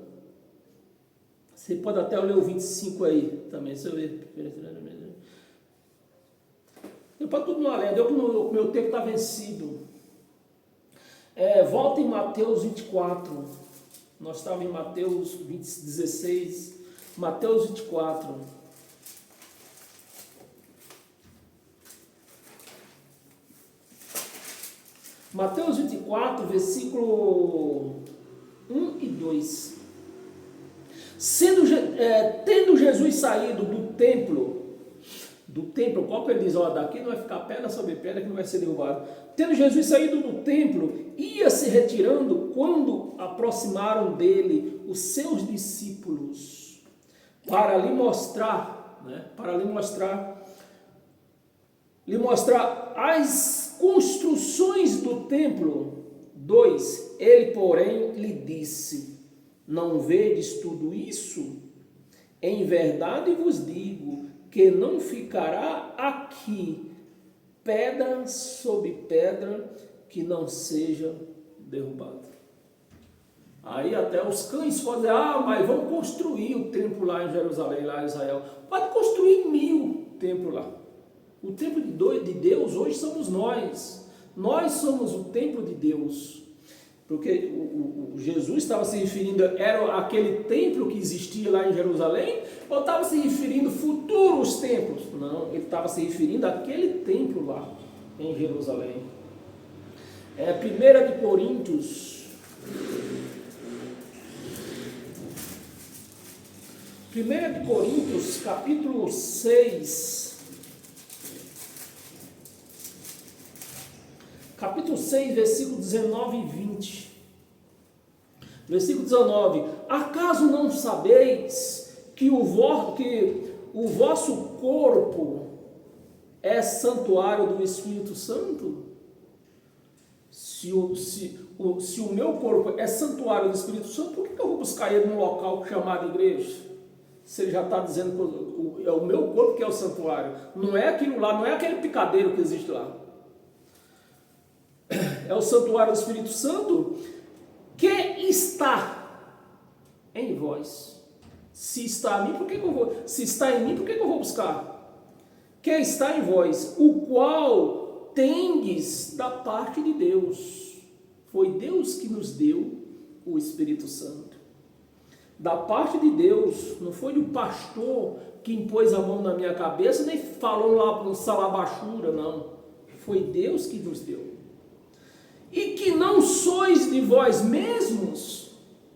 Você pode até ler o 25 aí também, se eu ver. Depois tudo não lendo, o meu tempo está vencido. Volta em Mateus 24. Nós estávamos em Mateus 16. Mateus 24. Mateus 24, versículo 1 e 2. Tendo Jesus saído do templo, qual que ele diz? Daqui não vai ficar pedra sobre pedra que não vai ser derrubado. Tendo Jesus saído do templo, ia se retirando quando aproximaram dele os seus discípulos para lhe mostrar as construções do templo. 2. Ele, porém, lhe disse: não vedes tudo isso? Em verdade vos digo que não ficará aqui pedra sobre pedra que não seja derrubada. Aí até os cães podem dizer, mas vamos construir o templo lá em Jerusalém, lá em Israel. Pode construir 1000 templos lá. O templo de Deus hoje somos nós. Nós somos o templo de Deus. Porque Jesus estava se referindo, era aquele templo que existia lá em Jerusalém, ou estava se referindo a futuros templos? Não, ele estava se referindo àquele templo lá em Jerusalém. 1 Coríntios, capítulo 6. Capítulo 6, versículo 19 e 20. Versículo 19. Acaso não sabeis que o vosso corpo é santuário do Espírito Santo, Se o meu corpo é santuário do Espírito Santo, por que eu vou buscar ele num local chamado igreja? Se ele já está dizendo que é o meu corpo que é o santuário. Não é aquilo lá, não é aquele picadeiro que existe lá. É o santuário do Espírito Santo que está em vós. Se está em mim, por que eu vou? Se está em mim, por que eu vou buscar? Que está em vós, o qual tendes da parte de Deus. Foi Deus que nos deu o Espírito Santo. Da parte de Deus, não foi o pastor que impôs a mão na minha cabeça, nem falou lá com salabachura, não. Foi Deus que nos deu. E que não sois de vós mesmos,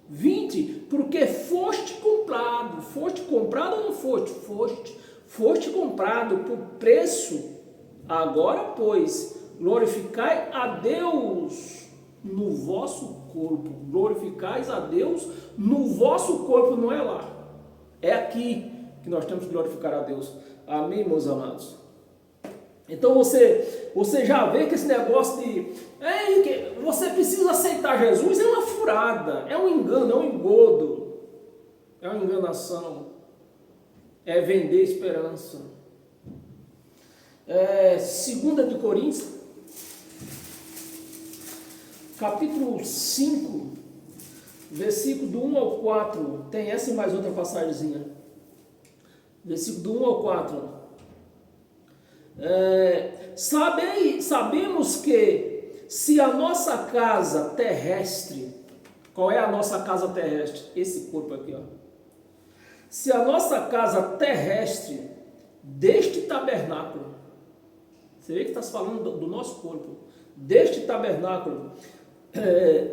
20, porque foste comprado. Foste comprado ou não foste? Foste comprado por preço. Agora, pois, glorificai a Deus no vosso corpo. Glorificais a Deus no vosso corpo, não é lá. É aqui que nós temos que glorificar a Deus. Amém, meus amados? Então você já vê que esse negócio de você precisa aceitar Jesus é uma furada, é um engano, é um engodo, é uma enganação, é vender esperança. 2 de Coríntios, capítulo 5, versículo do 1 ao 4, tem essa e mais outra passagemzinha. Versículo do 1 ao 4. Sabemos que se a nossa casa terrestre, qual é a nossa casa terrestre? Esse corpo aqui, ó. Se a nossa casa terrestre deste tabernáculo, você vê que está se falando do nosso corpo, deste tabernáculo,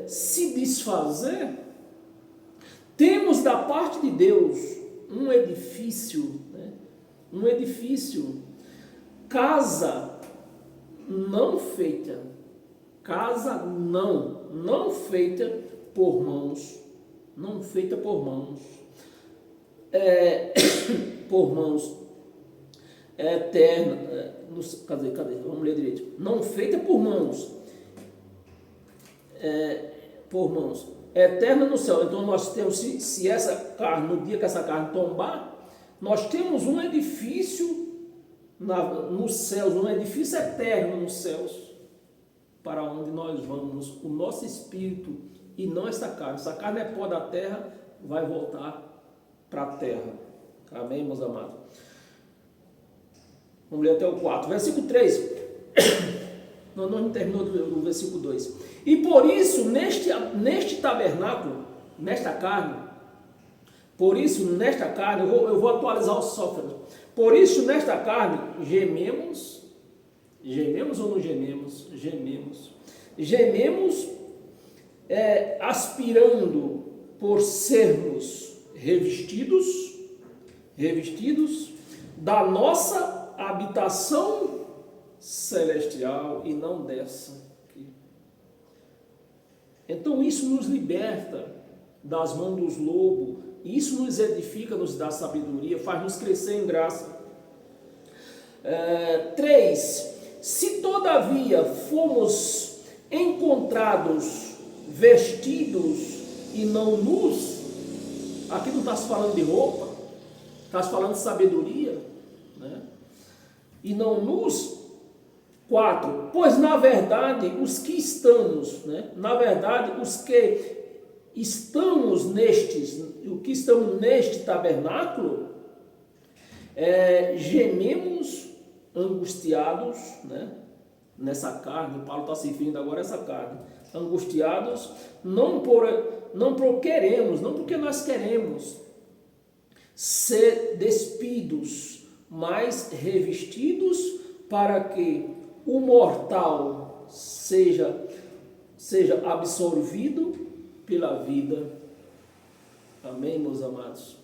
se desfazer, temos da parte de Deus um edifício, né? Um edifício, casa não feita, não feita por mãos, não feita por mãos, por mãos, eterna, cadê? Vamos ler direito. Não feita por mãos, eterna no céu. Então nós temos, se essa carne, no dia que essa carne tombar, nós temos um edifício nos céus, um edifício eterno nos céus, para onde nós vamos, o nosso espírito e não esta carne. Essa carne é pó da terra, vai voltar para a terra. Amém, meus amados? Vamos ler até o 4, versículo 3. Não terminou do versículo 2. E por isso, neste tabernáculo, nesta carne, eu vou atualizar o software. Por isso, nesta carne, gememos ou não gememos? Gememos, aspirando por sermos revestidos da nossa habitação celestial e não dessa aqui. Então isso nos liberta das mãos dos lobos, isso nos edifica, nos dá sabedoria, faz-nos crescer em graça. 3. Se todavia fomos encontrados vestidos e não nus, aqui não está se falando de roupa, está se falando de sabedoria, né? E não nus. 4. Pois na verdade os que estamos, né? Na verdade os que estamos neste tabernáculo, gememos angustiados, né? Nessa carne, Paulo está se referindo agora a essa carne, angustiados, não porque nós queremos ser despidos, mas revestidos para que o mortal seja absorvido pela vida. Amém, meus amados?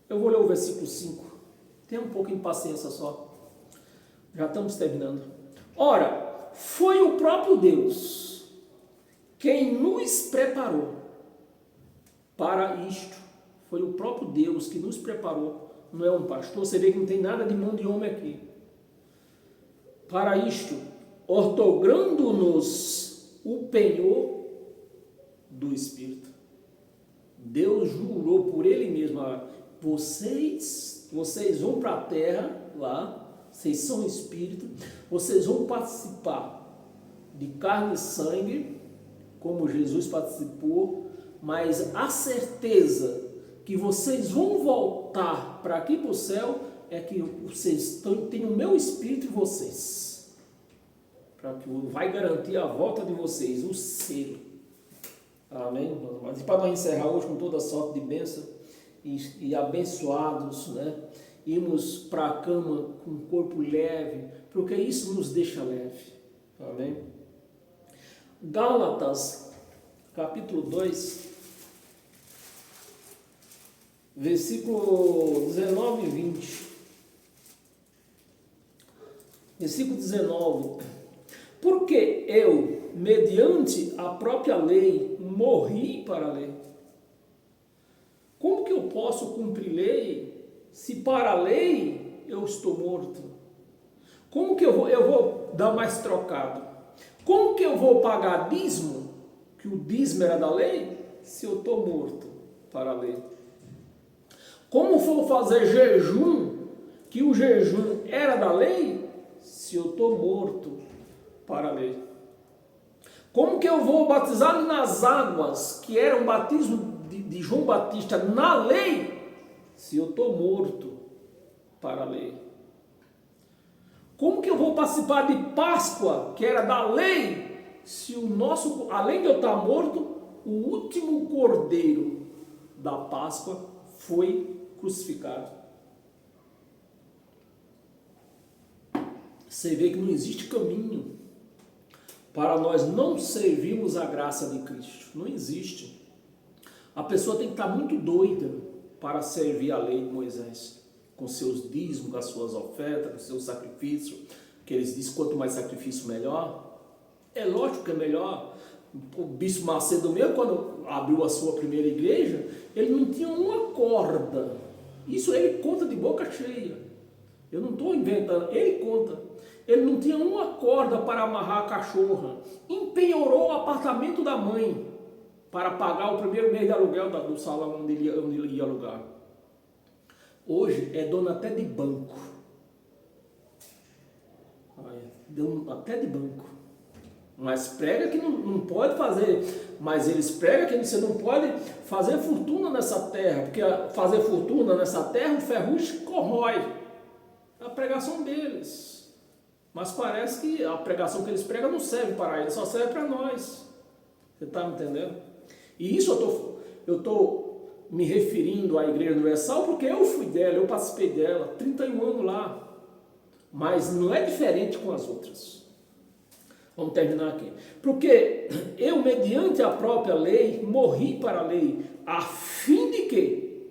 Eu vou ler o versículo 5. Tenha um pouco de paciência só. Já estamos terminando. Ora, foi o próprio Deus quem nos preparou para isto. Foi o próprio Deus que nos preparou. Não é um pastor. Você vê que não tem nada de mão de homem aqui. para isto, ortogrando-nos o penhor do Espírito. Deus jurou por Ele mesmo: vocês vão para a terra, lá, vocês são Espírito, vocês vão participar de carne e sangue, como Jesus participou, mas a certeza que vocês vão voltar para aqui para o céu é que vocês têm o meu Espírito em vocês, para que vai garantir a volta de vocês, o selo. Amém? Mas para nós encerrar hoje com toda sorte de bênção e abençoados, né? Irmos para a cama com o corpo leve, porque isso nos deixa leve. Amém? Gálatas, capítulo 2, versículo 19 e 20. Versículo 19. Porque eu, mediante a própria lei, morri para a lei. Como que eu posso cumprir lei se para a lei eu estou morto? Como que eu vou dar mais trocado? Como que eu vou pagar dízimo, que o dízimo era da lei, se eu estou morto para a lei? Como vou fazer jejum, que o jejum era da lei, se eu estou morto para a lei? Como que eu vou batizar nas águas, que era um batismo de João Batista na lei, se eu estou morto para a lei? Como que eu vou participar de Páscoa, que era da lei, se além de eu estar morto, o último cordeiro da Páscoa foi crucificado? Você vê que não existe caminho para nós não servirmos a graça de Cristo. Não existe. A pessoa tem que estar muito doida para servir a lei de Moisés, com seus dízimos, com as suas ofertas, com seus sacrifícios, que eles dizem quanto mais sacrifício melhor. É lógico que é melhor. O bispo Macedo mesmo, quando abriu a sua primeira igreja, ele não tinha uma corda. Isso ele conta de boca cheia. Eu não estou inventando, ele conta. Ele não tinha uma corda para amarrar a cachorra. Empenhorou o apartamento da mãe para pagar o primeiro mês de aluguel do salão onde ele ia alugar. Hoje é dono até de banco. Até de banco. Mas prega que não pode fazer. Mas eles pregam que você não pode fazer fortuna nessa terra. Porque fazer fortuna nessa terra, o ferrugem corrói. É a pregação deles. Mas parece que a pregação que eles pregam não serve para eles, só serve para nós. Você está me entendendo? E isso eu estou me referindo à Igreja Universal porque eu fui dela, eu participei dela, 31 anos lá. Mas não é diferente com as outras. Vamos terminar aqui. Porque eu, mediante a própria lei, morri para a lei, a fim de quê?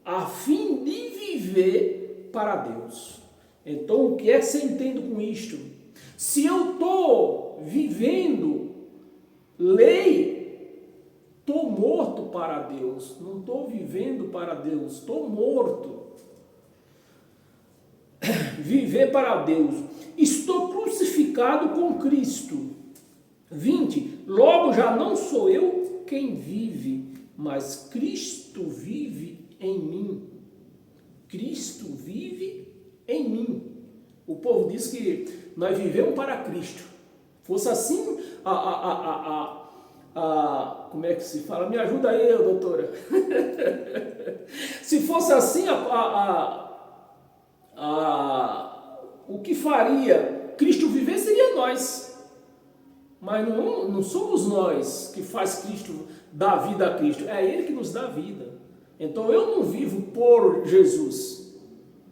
A fim de viver para Deus. Então, o que é que você entende com isto? Se eu estou vivendo lei, estou morto para Deus. Não estou vivendo para Deus, estou morto. Viver para Deus. Estou crucificado com Cristo. 20. Logo já não sou eu quem vive, mas Cristo vive em mim. Cristo vive em mim. O povo diz que nós vivemos para Cristo. Fosse assim, como é que se fala? Me ajuda aí, doutora. Se fosse assim, o que faria Cristo viver seria nós. Mas não somos nós que faz Cristo, dá vida a Cristo. É Ele que nos dá vida. Então eu não vivo por Jesus.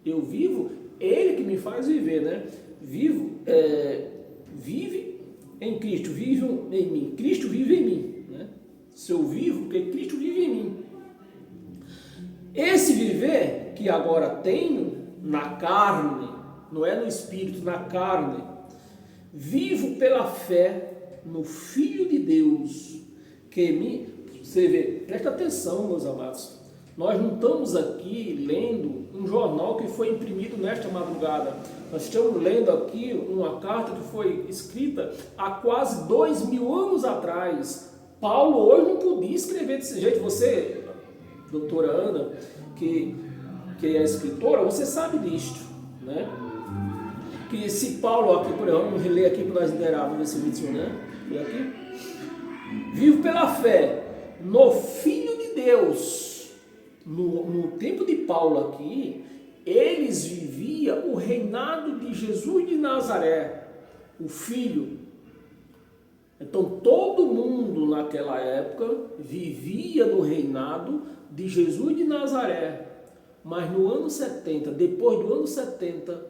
Eu vivo, Ele que me faz viver, né? Vive em Cristo, vive em mim. Cristo vive em mim, né? Se eu vivo, porque Cristo vive em mim. Esse viver que agora tenho na carne, não é no espírito, na carne, vivo pela fé no Filho de Deus, que me... Você vê, presta atenção, meus amados, Nós não estamos aqui lendo um jornal que foi imprimido nesta madrugada. Nós estamos lendo aqui uma carta que foi escrita há quase 2000 anos atrás. Paulo hoje não podia escrever desse jeito. Você, doutora Ana, que é escritora, você sabe disto, né? Que se Paulo aqui, por exemplo, vamos reler aqui para nós liderarmos nesse 21, né? E aqui, vivo pela fé no Filho de Deus. No tempo de Paulo aqui, eles viviam o reinado de Jesus de Nazaré, o Filho. Então todo mundo naquela época vivia no reinado de Jesus de Nazaré. Mas no ano 70, depois do ano 70,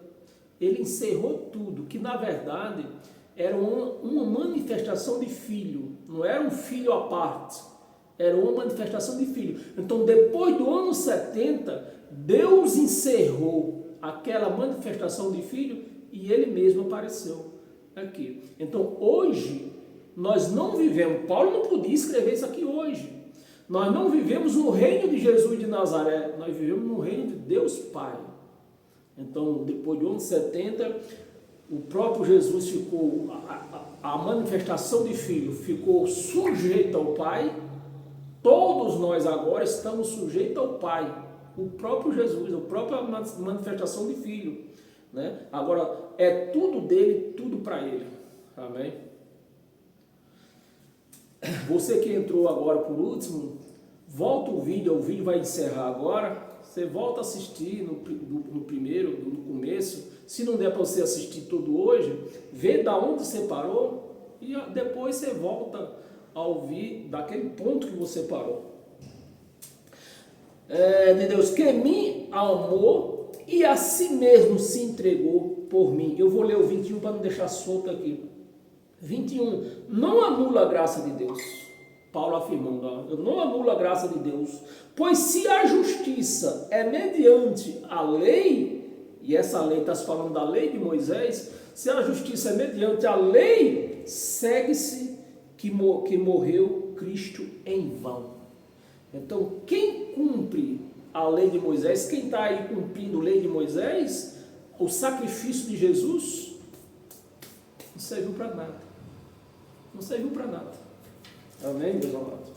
ele encerrou tudo, que na verdade era uma manifestação de filho, não era um filho à parte, era uma manifestação de filho. Então depois do ano 70, Deus encerrou aquela manifestação de filho e ele mesmo apareceu aqui. Então hoje, nós não vivemos, Paulo não podia escrever isso aqui hoje. Nós não vivemos no reino de Jesus de Nazaré, nós vivemos no reino de Deus Pai. Então, depois do ano 70, o próprio Jesus ficou, a manifestação de Filho ficou sujeita ao Pai. Todos nós agora estamos sujeitos ao Pai, o próprio Jesus, a própria manifestação de Filho, né? Agora, é tudo dele, tudo para ele. Amém? Você que entrou agora por último, volta o vídeo vai encerrar agora, você volta a assistir no primeiro, no começo, se não der para você assistir tudo hoje, vê da onde você parou e depois você volta a ouvir daquele ponto que você parou. De Deus que me amou e a si mesmo se entregou por mim. Eu vou ler o 21 para não deixar solto aqui. 21, não anula a graça de Deus. Paulo afirmando, eu não anulo a graça de Deus, pois se a justiça é mediante a lei, e essa lei está se falando da lei de Moisés, se a justiça é mediante a lei, segue-se que morreu Cristo em vão. Então, quem cumpre a lei de Moisés, quem está aí cumprindo a lei de Moisés, o sacrifício de Jesus, não serviu para nada. Não serviu para nada. Amém, meus amados?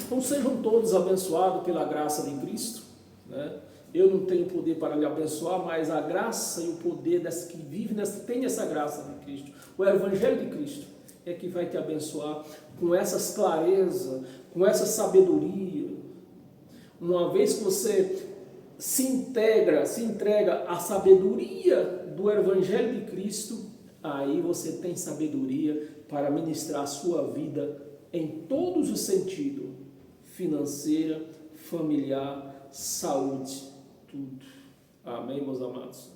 Então sejam todos abençoados pela graça de Cristo, né? Eu não tenho poder para lhe abençoar, mas a graça e o poder que vive, tem essa graça de Cristo, o Evangelho de Cristo é que vai te abençoar com essas clarezas, com essa sabedoria. Uma vez que você se entrega à sabedoria do Evangelho de Cristo, aí você tem sabedoria para ministrar a sua vida em todos os sentidos, financeira, familiar, saúde, tudo. Amém, meus amados?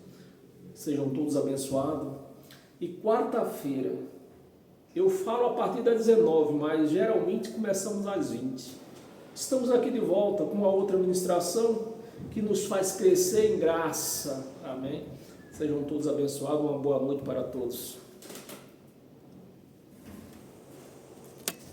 Sejam todos abençoados. E quarta-feira, eu falo a partir das 19, mas geralmente começamos às 20. Estamos aqui de volta com uma outra ministração que nos faz crescer em graça. Amém? Sejam todos abençoados. Uma boa noite para todos.